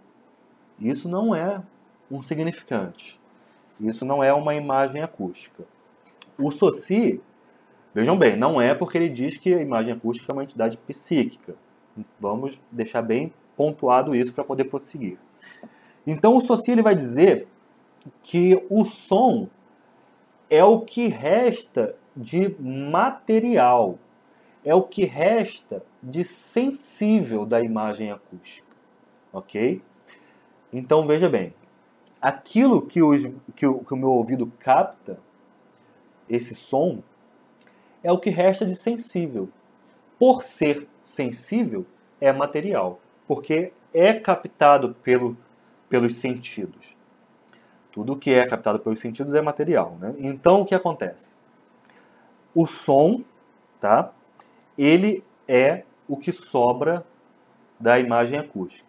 isso não é um significante. Isso não é uma imagem acústica. O Saussure, vejam bem, não é porque ele diz que a imagem acústica é uma entidade psíquica. Vamos deixar bem pontuado isso para poder prosseguir. Então, o Saussure ele vai dizer que o som é o que resta de material, é o que resta de sensível da imagem acústica, ok? Então veja bem, aquilo que o meu ouvido capta, esse som, é o que resta de sensível. Por ser sensível, é material, porque é captado pelos sentidos. Tudo que é captado pelos sentidos é material, né? Então, o que acontece? O som, tá? Ele é o que sobra da imagem acústica.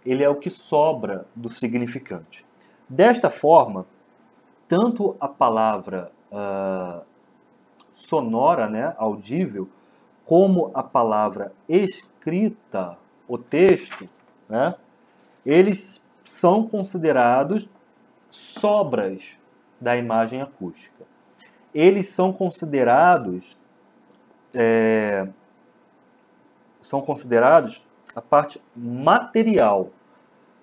Ele é o que sobra do significante. Desta forma, tanto a palavra sonora, né, audível, como a palavra escrita, o texto, né, eles são considerados sobras da imagem acústica. Eles são considerados a parte material,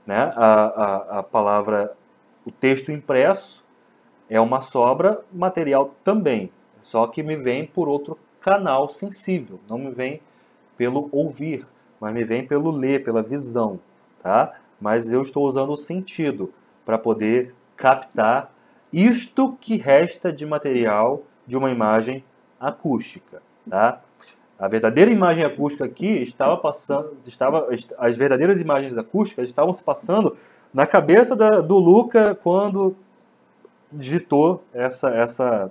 né? A palavra, o texto impresso é uma sobra material também, só que me vem por outro canal sensível, não me vem pelo ouvir, mas me vem pelo ler, pela visão, tá? Mas eu estou usando o sentido para poder captar isto que resta de material de uma imagem acústica, tá? A verdadeira imagem acústica aqui as verdadeiras imagens acústicas estavam se passando na cabeça do Luca quando digitou essa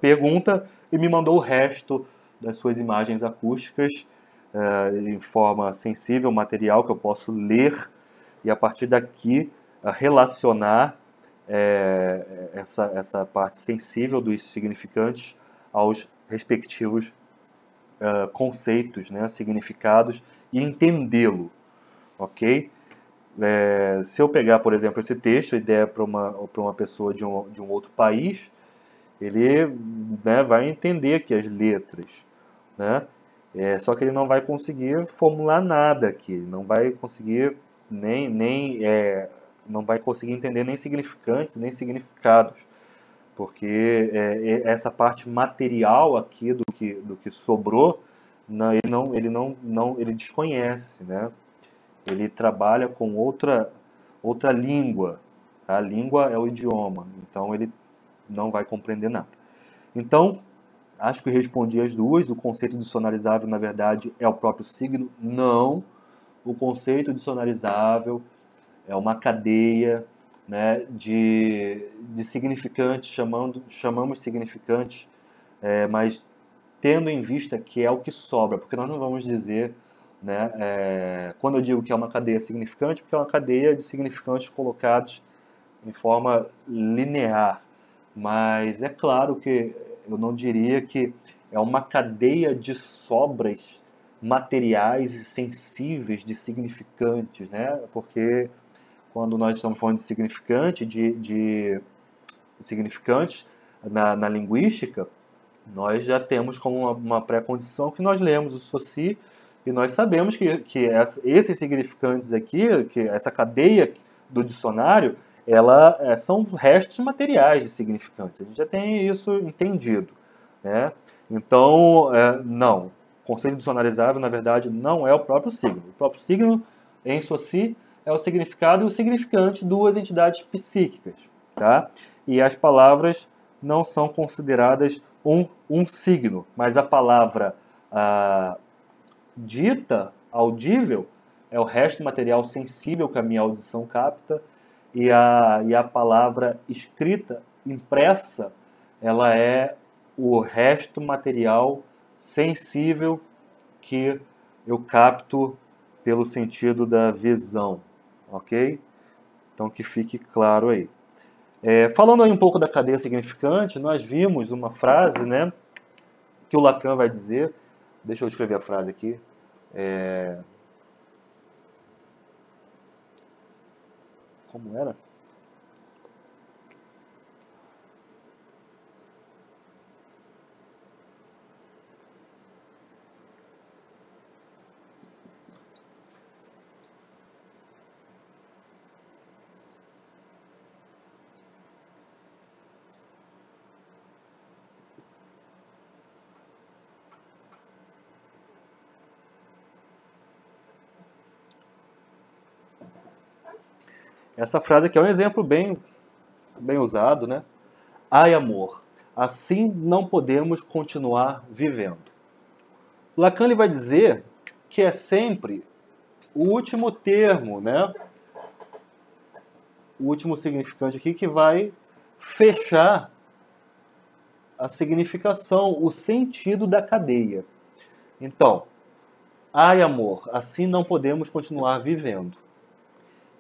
pergunta e me mandou o resto das suas imagens acústicas em forma sensível, material que eu posso ler e a partir daqui relacionar essa parte sensível dos significantes aos respectivos conceitos, né, significados e entendê-lo, ok? Se eu pegar, por exemplo, esse texto e der para uma pessoa de um outro país, ele, né, vai entender aqui as letras, né? Só que ele não vai conseguir formular nada aqui, não vai conseguir não vai conseguir entender nem significantes nem significados, porque essa parte material aqui do que sobrou, ele desconhece, né? Ele trabalha com outra língua. A língua é o idioma, então ele não vai compreender nada. Então, acho que respondi as duas. O conceito dicionarizável, na verdade, é o próprio signo? Não. O conceito dicionarizável é uma cadeia, né, de significantes, chamamos significantes, mas tendo em vista que é o que sobra, porque nós não vamos dizer, né, quando eu digo que é uma cadeia significante, porque é uma cadeia de significantes colocados em forma linear, mas é claro que eu não diria que é uma cadeia de sobras materiais e sensíveis de significantes, né? Porque quando nós estamos falando de significante, de significantes na linguística, nós já temos como uma pré-condição que nós lemos o Saussure e nós sabemos que esses significantes aqui, que essa cadeia do dicionário, são restos materiais de significantes. A gente já tem isso entendido, né? Então, não. O conceito dicionarizável, na verdade, não é o próprio signo. O próprio signo, em Saussure, é o significado e o significante, duas entidades psíquicas, tá? E as palavras não são consideradas um signo, mas a palavra dita, audível, é o resto material sensível que a minha audição capta, e a palavra escrita, impressa, ela é o resto material sensível que eu capto pelo sentido da visão. ok? Então que fique claro aí. Falando aí um pouco da cadeia significante, nós vimos uma frase, né, que o Lacan vai dizer. Deixa eu escrever a frase aqui. Como era? Essa frase aqui é um exemplo bem usado, né? Ai, amor, assim não podemos continuar vivendo. Lacan ele vai dizer que é sempre o último termo, né? O último significante aqui que vai fechar a significação, o sentido da cadeia. Então, ai, amor, assim não podemos continuar vivendo.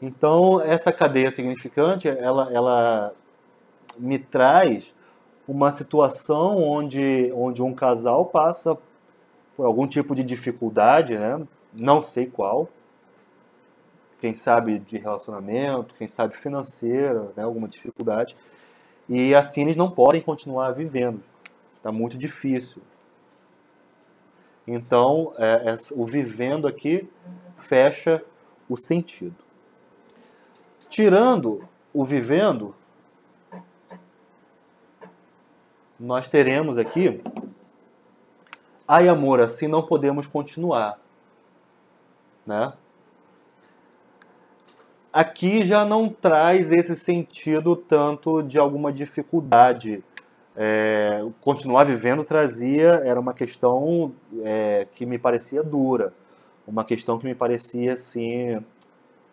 Então, essa cadeia significante, ela me traz uma situação onde um casal passa por algum tipo de dificuldade, né? Não sei qual, quem sabe de relacionamento, quem sabe financeira, né? Alguma dificuldade, e assim eles não podem continuar vivendo, está muito difícil. Então, o vivendo aqui fecha o sentido. Tirando o vivendo, nós teremos aqui, ai amor, assim não podemos continuar, né? Aqui já não traz esse sentido tanto de alguma dificuldade. Continuar vivendo era uma questão que me parecia dura, uma questão que me parecia assim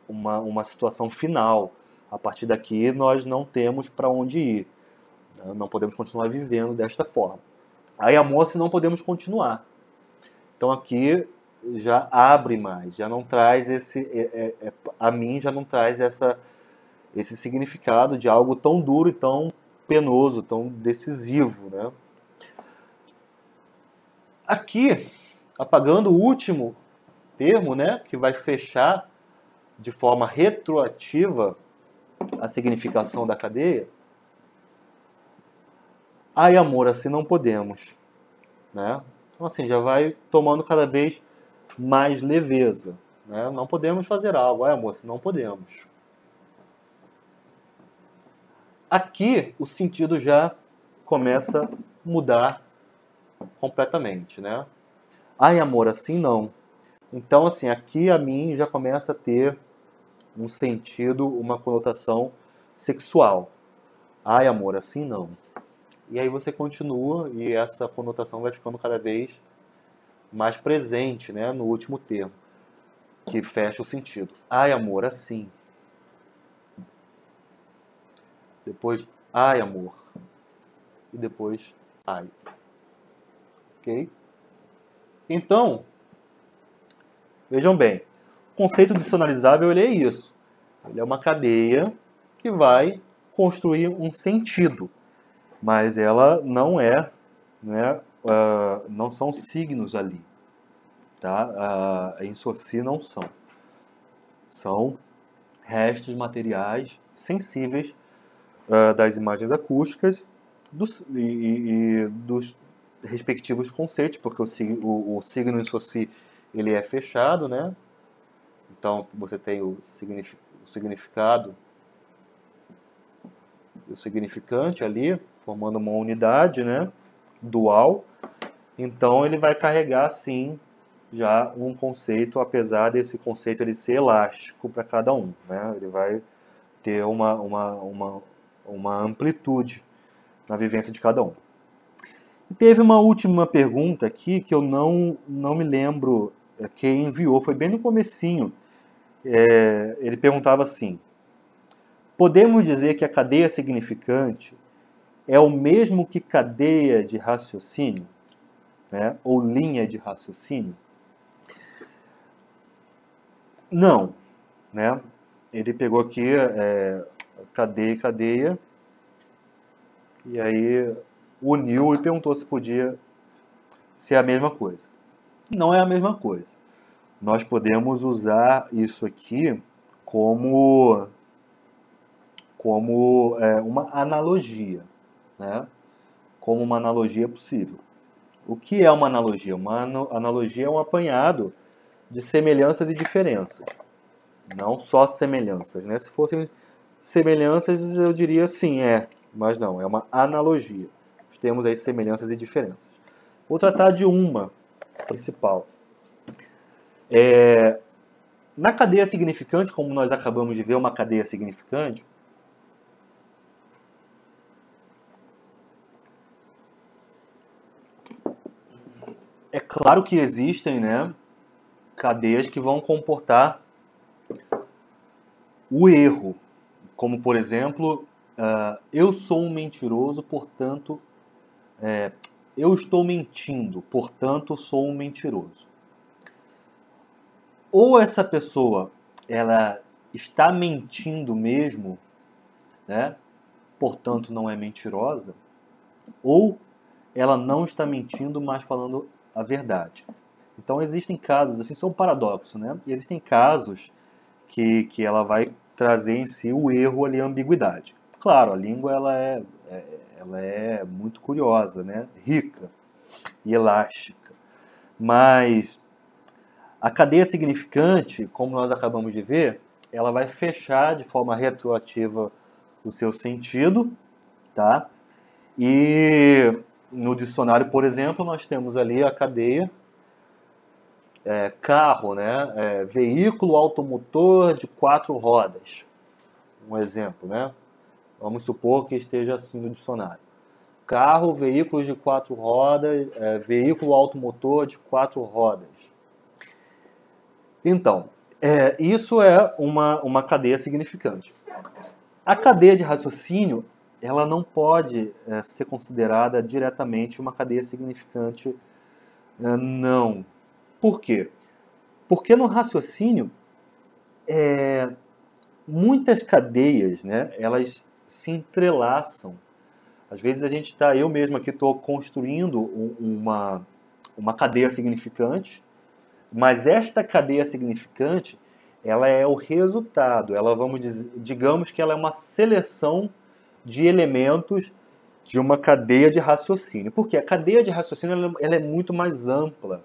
uma situação final. A partir daqui nós não temos para onde ir, né? Não podemos continuar vivendo desta forma. Aí amor, se não podemos continuar. Então aqui já abre mais, já não traz a mim já não traz esse significado de algo tão duro e tão penoso, tão decisivo, né? Aqui, apagando o último termo, né, que vai fechar de forma retroativa a significação da cadeia, ai amor, assim não podemos, né? Então assim, já vai tomando cada vez mais leveza, né? Não podemos fazer algo, ai amor, assim não podemos. Aqui o sentido já começa a mudar completamente, né? Ai amor, assim não. Então assim, aqui a mim já começa a ter um sentido, uma conotação sexual. Ai amor, assim não. E aí você continua e essa conotação vai ficando cada vez mais presente, né, no último termo, que fecha o sentido. Ai amor, assim. Depois, ai amor. E depois, ai. Ok? Então, vejam bem, o conceito dicionarizável ele é isso. Ele é uma cadeia que vai construir um sentido, mas ela não é, né, não são signos ali, tá? Em si não são. São restos materiais sensíveis das imagens acústicas e dos respectivos conceitos, porque o signo em si ele é fechado, né? Então você tem o significado e o significante ali, formando uma unidade, né? Dual. Então ele vai carregar sim já um conceito, apesar desse conceito ele ser elástico para cada um, né? Ele vai ter uma amplitude na vivência de cada um. E teve uma última pergunta aqui que eu não me lembro quem enviou, foi bem no comecinho. Ele perguntava assim: podemos dizer que a cadeia significante é o mesmo que cadeia de raciocínio, né? Ou linha de raciocínio? Não, né? ele pegou aqui cadeia e cadeia, e aí uniu e perguntou se podia ser a mesma coisa. Não é a mesma coisa. Nós podemos usar isso aqui como, uma analogia, né? Como uma analogia possível. O que é uma analogia? Uma analogia é um apanhado de semelhanças e diferenças. Não só semelhanças, né? Se fossem semelhanças, eu diria sim, mas não, é uma analogia. Nós temos aí semelhanças e diferenças. Vou tratar de uma principal. Na cadeia significante, como nós acabamos de ver uma cadeia significante, é claro que existem, né, cadeias que vão comportar o erro, como por exemplo, eu sou um mentiroso, portanto, eu estou mentindo, portanto sou um mentiroso. Ou essa pessoa, ela está mentindo mesmo, né, portanto não é mentirosa, ou ela não está mentindo, mas falando a verdade. Então existem casos, assim, são paradoxos, né? E existem casos que ela vai trazer em si o erro ali, a ambiguidade. Claro, a língua ela é muito curiosa, né? Rica e elástica. Mas a cadeia significante, como nós acabamos de ver, ela vai fechar de forma retroativa o seu sentido, tá? E no dicionário, por exemplo, nós temos ali a cadeia carro, né? Veículo automotor de 4 rodas. Um exemplo, né? Vamos supor que esteja assim no dicionário. Carro, veículos de 4 rodas, veículo automotor de 4 rodas. Então, isso é uma cadeia significante. A cadeia de raciocínio, ela não pode ser considerada diretamente uma cadeia significante, não. Por quê? Porque no raciocínio, muitas cadeias, né, elas se entrelaçam. Às vezes eu mesmo aqui estou construindo uma cadeia significante, mas esta cadeia significante, ela é o resultado, digamos que ela é uma seleção de elementos de uma cadeia de raciocínio. Porque a cadeia de raciocínio ela é muito mais ampla,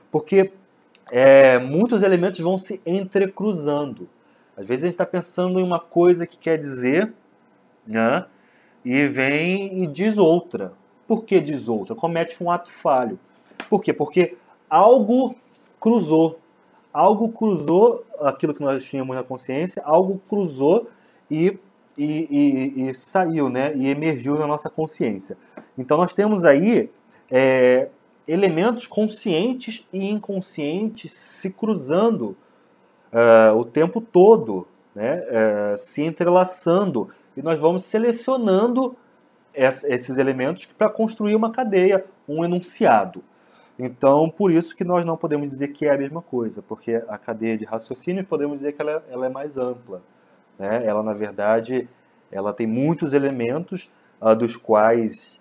porque muitos elementos vão se entrecruzando. Às vezes a gente está pensando em uma coisa que quer dizer, né? E vem e diz outra. Por que diz outra? Comete um ato falho. Por quê? Porque algo cruzou. Algo cruzou aquilo que nós tínhamos na consciência, algo cruzou e saiu, né? E emergiu na nossa consciência. Então nós temos aí elementos conscientes e inconscientes se cruzando o tempo todo, né? Se entrelaçando. E nós vamos selecionando esses elementos para construir uma cadeia, um enunciado. Então, por isso que nós não podemos dizer que é a mesma coisa, porque a cadeia de raciocínio podemos dizer que ela é mais ampla, né? Ela, na verdade, ela tem muitos elementos dos quais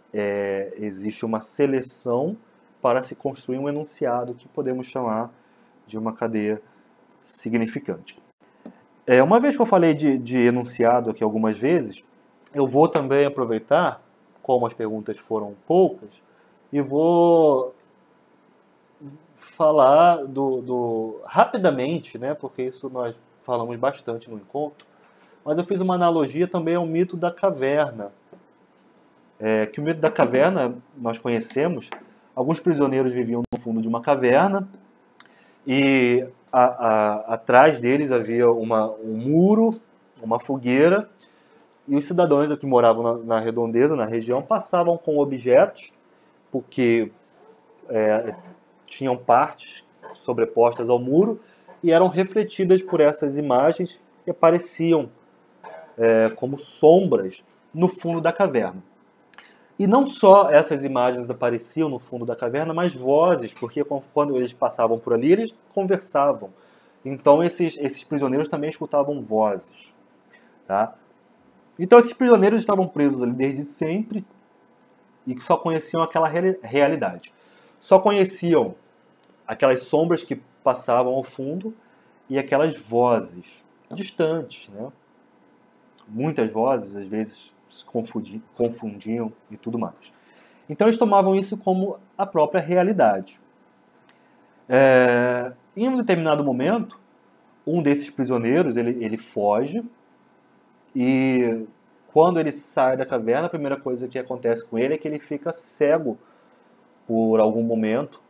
existe uma seleção para se construir um enunciado que podemos chamar de uma cadeia significante. Uma vez que eu falei de enunciado aqui algumas vezes, eu vou também aproveitar, como as perguntas foram poucas, e vou falar rapidamente, né, porque isso nós falamos bastante no encontro, mas eu fiz uma analogia também ao mito da caverna. Que o mito da caverna nós conhecemos, alguns prisioneiros viviam no fundo de uma caverna e atrás deles havia um muro, uma fogueira, e os cidadãos que moravam na redondeza, na região, passavam com objetos, porque tinham partes sobrepostas ao muro e eram refletidas por essas imagens que apareciam como sombras no fundo da caverna. E não só essas imagens apareciam no fundo da caverna, mas vozes, porque quando eles passavam por ali, eles conversavam. Então esses prisioneiros também escutavam vozes, tá? Então esses prisioneiros estavam presos ali desde sempre e que só conheciam aquela realidade. Só conheciam aquelas sombras que passavam ao fundo e aquelas vozes distantes, né? Muitas vozes, às vezes, se confundiam e tudo mais. Então eles tomavam isso como a própria realidade. Em um determinado momento, um desses prisioneiros, ele foge e quando ele sai da caverna, a primeira coisa que acontece com ele é que ele fica cego por algum momento,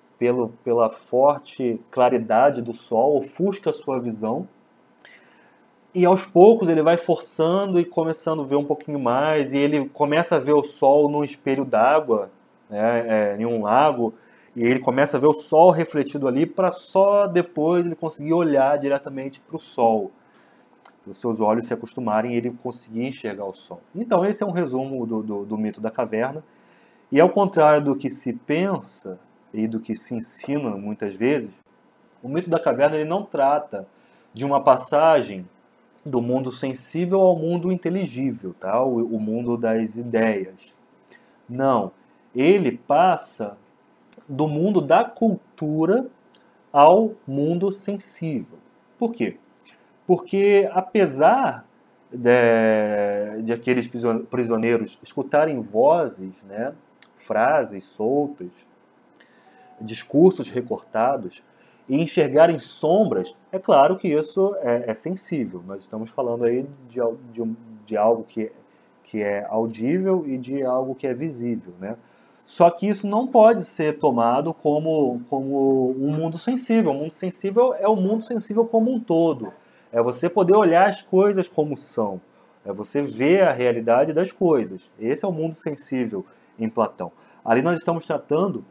pela forte claridade do sol, ofusca a sua visão. E aos poucos ele vai forçando e começando a ver um pouquinho mais, e ele começa a ver o sol num espelho d'água, né, em um lago, e ele começa a ver o sol refletido ali para só depois ele conseguir olhar diretamente para o sol. Os seus olhos se acostumarem e ele conseguir enxergar o sol. Então esse é um resumo do mito da caverna. E ao contrário do que se pensa e do que se ensina muitas vezes, o mito da caverna ele não trata de uma passagem do mundo sensível ao mundo inteligível, tá? O mundo das ideias. Não. Ele passa do mundo da cultura ao mundo sensível. Por quê? Porque apesar de aqueles prisioneiros escutarem vozes, né, frases soltas, discursos recortados e enxergarem sombras, é claro que isso é sensível. Nós estamos falando aí de algo que é audível e de algo que é visível, né? Só que isso não pode ser tomado como um mundo sensível. O mundo sensível é o mundo sensível como um todo. É você poder olhar as coisas como são. É você ver a realidade das coisas. Esse é o mundo sensível em Platão. Ali nós estamos tratando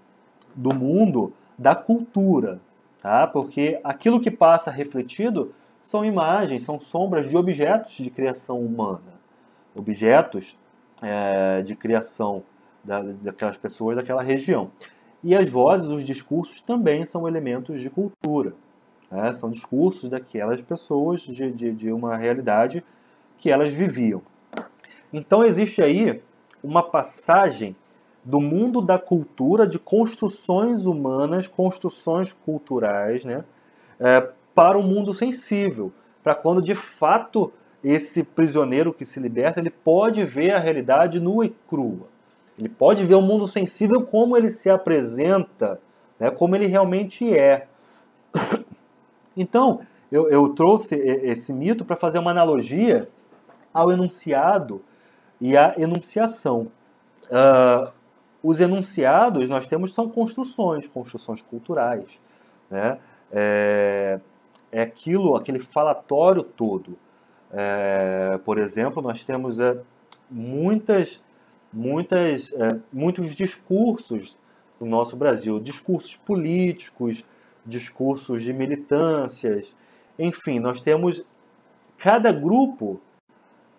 do mundo da cultura, tá? Porque aquilo que passa refletido são imagens, são sombras de objetos de criação humana. Objetos de criação daquelas pessoas daquela região. E as vozes, os discursos também são elementos de cultura. Né? São discursos daquelas pessoas de uma realidade que elas viviam. Então existe aí uma passagem do mundo da cultura, de construções humanas, construções culturais, né, para o mundo sensível, para quando de fato esse prisioneiro que se liberta, ele pode ver a realidade nua e crua. Ele pode ver o mundo sensível como ele se apresenta, né, como ele realmente é. Então, eu trouxe esse mito para fazer uma analogia ao enunciado e à enunciação. Os enunciados nós temos são construções culturais, né? Aquele falatório todo. Por exemplo, nós temos muitos discursos no nosso Brasil, discursos políticos, discursos de militâncias, enfim, nós temos cada grupo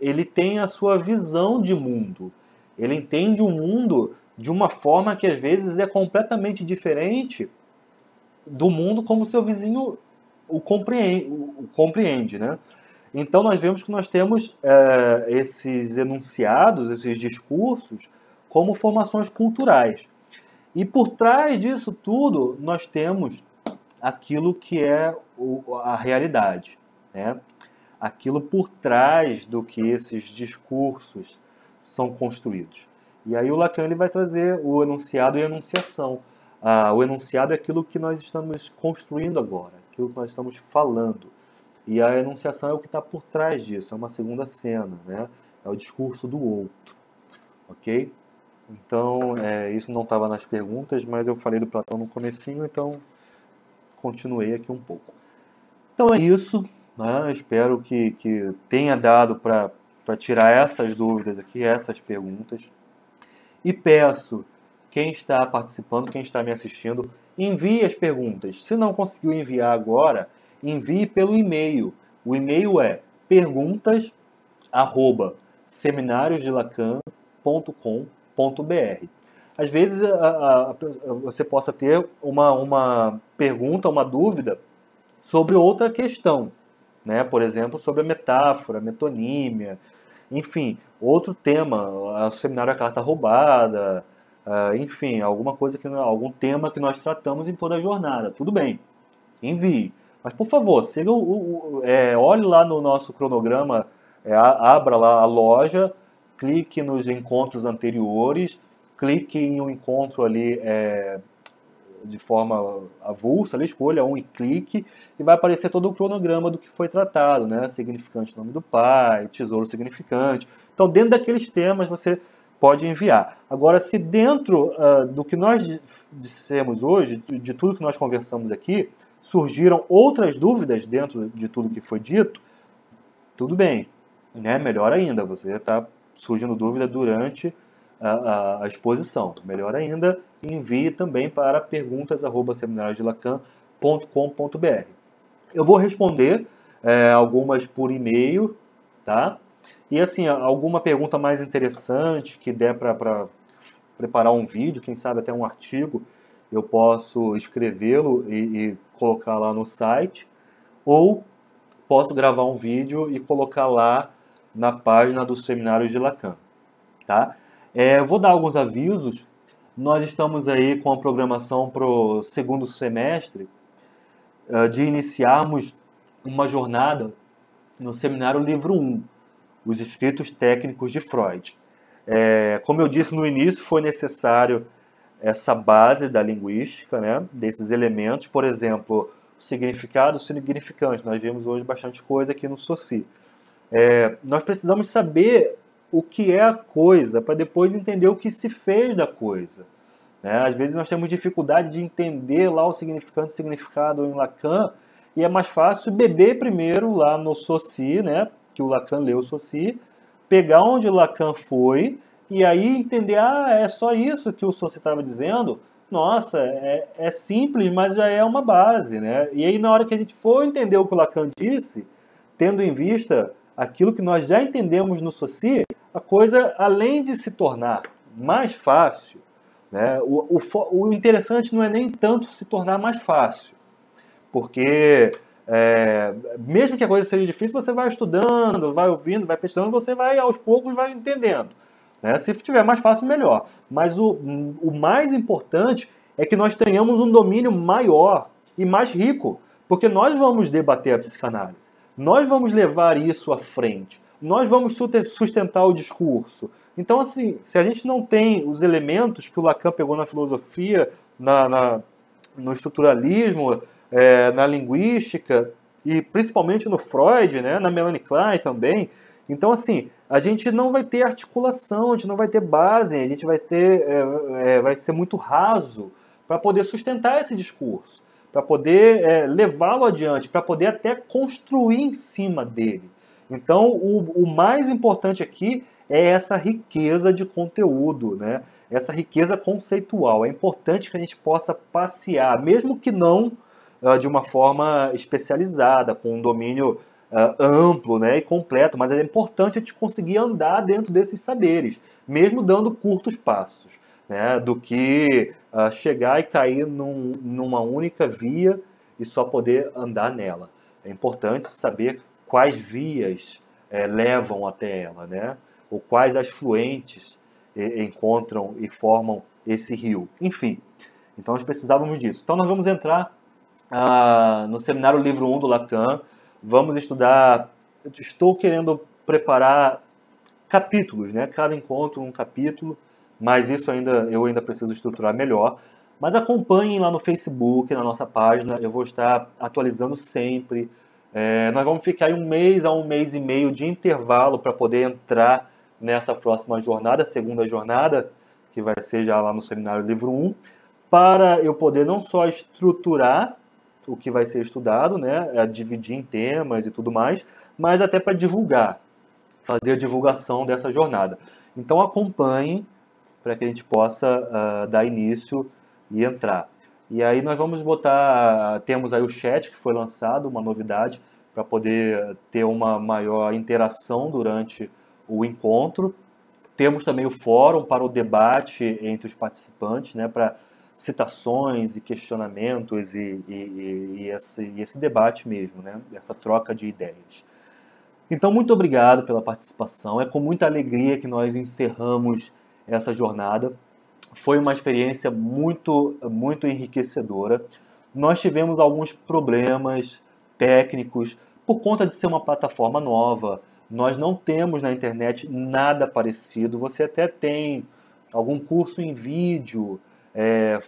ele tem a sua visão de mundo. Ele entende o mundo de uma forma que às vezes é completamente diferente do mundo como seu vizinho o compreende, né? Então nós vemos que nós temos esses enunciados, esses discursos, como formações culturais. E por trás disso tudo nós temos aquilo que é a realidade, né? Aquilo por trás do que esses discursos são construídos. E aí o Lacan ele vai trazer o enunciado e a enunciação. O enunciado é aquilo que nós estamos construindo agora, aquilo que nós estamos falando. E a enunciação é o que está por trás disso, é uma segunda cena, né? É o discurso do outro, ok? Então, isso não estava nas perguntas, mas eu falei do Platão no comecinho, então continuei aqui um pouco. Então é isso. Né? Espero que tenha dado para tirar essas dúvidas aqui, essas perguntas. E peço, quem está participando, quem está me assistindo, envie as perguntas. Se não conseguiu enviar agora, envie pelo e-mail. O e-mail é perguntas@seminariosdelacan.com.br. Às vezes você possa ter uma pergunta, uma dúvida sobre outra questão, né? Por exemplo, sobre a metáfora, a metonímia, enfim, outro tema, o seminário A Carta Roubada, enfim, algum tema que nós tratamos em toda a jornada. Tudo bem, envie. Mas, por favor, siga olhe lá no nosso cronograma, abra lá a loja, clique nos encontros anteriores, clique em um encontro ali de forma avulsa, ali, escolha um e clique, e vai aparecer todo o cronograma do que foi tratado, né? Significante nome do pai, tesouro significante. Então, dentro daqueles temas, você pode enviar. Agora, se dentro do que nós dissemos hoje, de tudo que nós conversamos aqui, surgiram outras dúvidas dentro de tudo que foi dito, tudo bem, né? Melhor ainda, você está surgindo dúvida durante a exposição. Melhor ainda, envie também para perguntas@seminariodelacan.com.br. Eu vou responder algumas por e-mail, tá? E assim, alguma pergunta mais interessante que der para preparar um vídeo, quem sabe até um artigo, eu posso escrevê-lo e colocar lá no site, ou posso gravar um vídeo e colocar lá na página do Seminário de Lacan, tá? Eu vou dar alguns avisos. Nós estamos aí com a programação para o segundo semestre de iniciarmos uma jornada no Seminário Livro 1, Os Escritos Técnicos de Freud. Como eu disse no início, foi necessário essa base da linguística, né, desses elementos, por exemplo, o significado, o significante. Nós vimos hoje bastante coisa aqui no SOCI. Nós precisamos saber o que é a coisa, para depois entender o que se fez da coisa, né? Às vezes nós temos dificuldade de entender lá o significante, o significado em Lacan, e é mais fácil beber primeiro lá no SOCI, né, que o Lacan leu o SOCI, pegar onde o Lacan foi, e aí entender, é só isso que o SOCI estava dizendo. Nossa, é simples, mas já é uma base, né? E aí na hora que a gente for entender o que o Lacan disse, tendo em vista aquilo que nós já entendemos no SOCI, a coisa, além de se tornar mais fácil, né, o interessante não é nem tanto se tornar mais fácil, porque mesmo que a coisa seja difícil, você vai estudando, vai ouvindo, vai pesquisando, você vai aos poucos vai entendendo, né? Se tiver mais fácil, melhor. Mas o mais importante é que nós tenhamos um domínio maior e mais rico, porque nós vamos debater a psicanálise, nós vamos levar isso à frente, nós vamos sustentar o discurso. Então, assim, se a gente não tem os elementos que o Lacan pegou na filosofia, no estruturalismo, na linguística e principalmente no Freud, né, na Melanie Klein também. Então, assim, a gente não vai ter articulação, a gente não vai ter base, a gente vai ser muito raso para poder sustentar esse discurso, para poder levá-lo adiante, para poder até construir em cima dele. Então, o mais importante aqui é essa riqueza de conteúdo, né? Essa riqueza conceitual. É importante que a gente possa passear, mesmo que não de uma forma especializada, com um domínio amplo, né, e completo, mas é importante a gente conseguir andar dentro desses saberes, mesmo dando curtos passos, né, do que chegar e cair numa única via e só poder andar nela. É importante saber quais vias levam até ela, né, ou quais as fluentes encontram e formam esse rio. Enfim, então nós precisávamos disso. Então nós vamos entrar no Seminário Livro 1 do Lacan. Vamos estudar, estou querendo preparar capítulos, né? Cada encontro um capítulo, mas isso eu ainda preciso estruturar melhor. Mas acompanhem lá no Facebook, na nossa página, eu vou estar atualizando sempre. Nós vamos ficar aí 1 mês a 1 mês e meio de intervalo para poder entrar nessa próxima jornada, segunda jornada, que vai ser já lá no Seminário Livro 1, para eu poder não só estruturar o que vai ser estudado, né, dividir em temas e tudo mais, mas até para divulgar, fazer a divulgação dessa jornada. Então acompanhem para que a gente possa dar início e entrar. E aí nós vamos temos aí o chat que foi lançado, uma novidade, para poder ter uma maior interação durante o encontro. Temos também o fórum para o debate entre os participantes, né, para citações e questionamentos e esse debate mesmo, né? Essa troca de ideias. Então, muito obrigado pela participação. É com muita alegria que nós encerramos essa jornada. Foi uma experiência muito enriquecedora. Nós tivemos alguns problemas técnicos por conta de ser uma plataforma nova. Nós não temos na internet nada parecido. Você até tem algum curso em vídeo,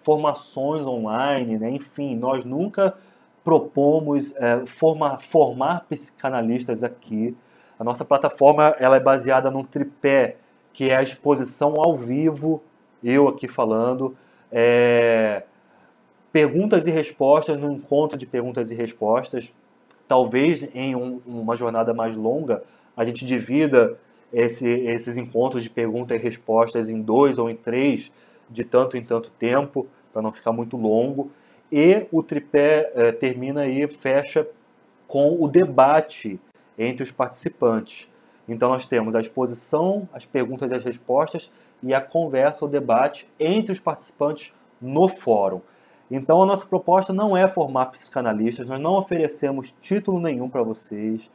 formações online, né? Enfim, nós nunca propomos formar psicanalistas aqui. A nossa plataforma ela é baseada num tripé, que é a exposição ao vivo, eu aqui falando, perguntas e respostas, no encontro de perguntas e respostas. Talvez em uma jornada mais longa a gente divida esses encontros de perguntas e respostas em 2 ou em 3, de tanto em tanto tempo, para não ficar muito longo. E o tripé termina e fecha com o debate entre os participantes. Então nós temos a exposição, as perguntas e as respostas e a conversa, o debate entre os participantes no fórum. Então a nossa proposta não é formar psicanalistas, nós não oferecemos título nenhum para vocês,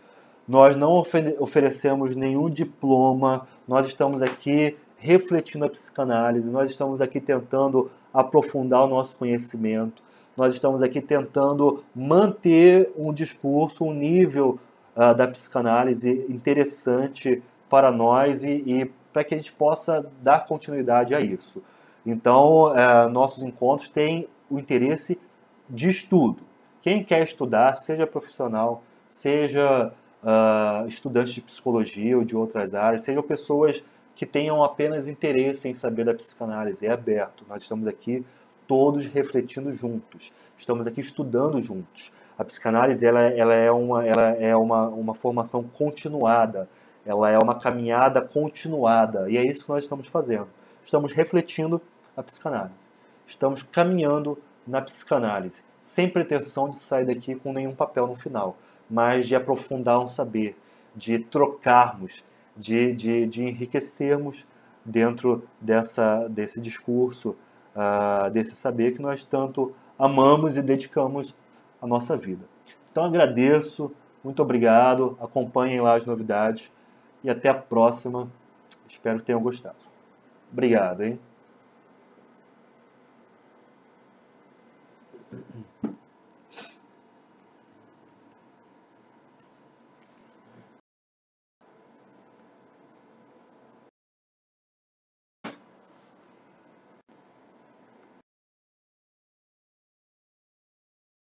nós não oferecemos nenhum diploma, nós estamos aqui refletindo a psicanálise, nós estamos aqui tentando aprofundar o nosso conhecimento, nós estamos aqui tentando manter um discurso, um nível da psicanálise interessante para nós e para que a gente possa dar continuidade a isso. Então, nossos encontros têm o interesse de estudo. Quem quer estudar, seja profissional, seja estudante de psicologia ou de outras áreas, sejam pessoas que tenham apenas interesse em saber da psicanálise, é aberto. Nós estamos aqui todos refletindo juntos, estamos aqui estudando juntos. A psicanálise ela é uma formação continuada, ela é uma caminhada continuada, e é isso que nós estamos fazendo. Estamos refletindo a psicanálise, estamos caminhando na psicanálise, sem pretensão de sair daqui com nenhum papel no final, mas de aprofundar um saber, de trocarmos, de enriquecermos dentro desse discurso, desse saber que nós tanto amamos e dedicamos a nossa vida. Então agradeço, muito obrigado, acompanhem lá as novidades e até a próxima. Espero que tenham gostado. Obrigado, hein?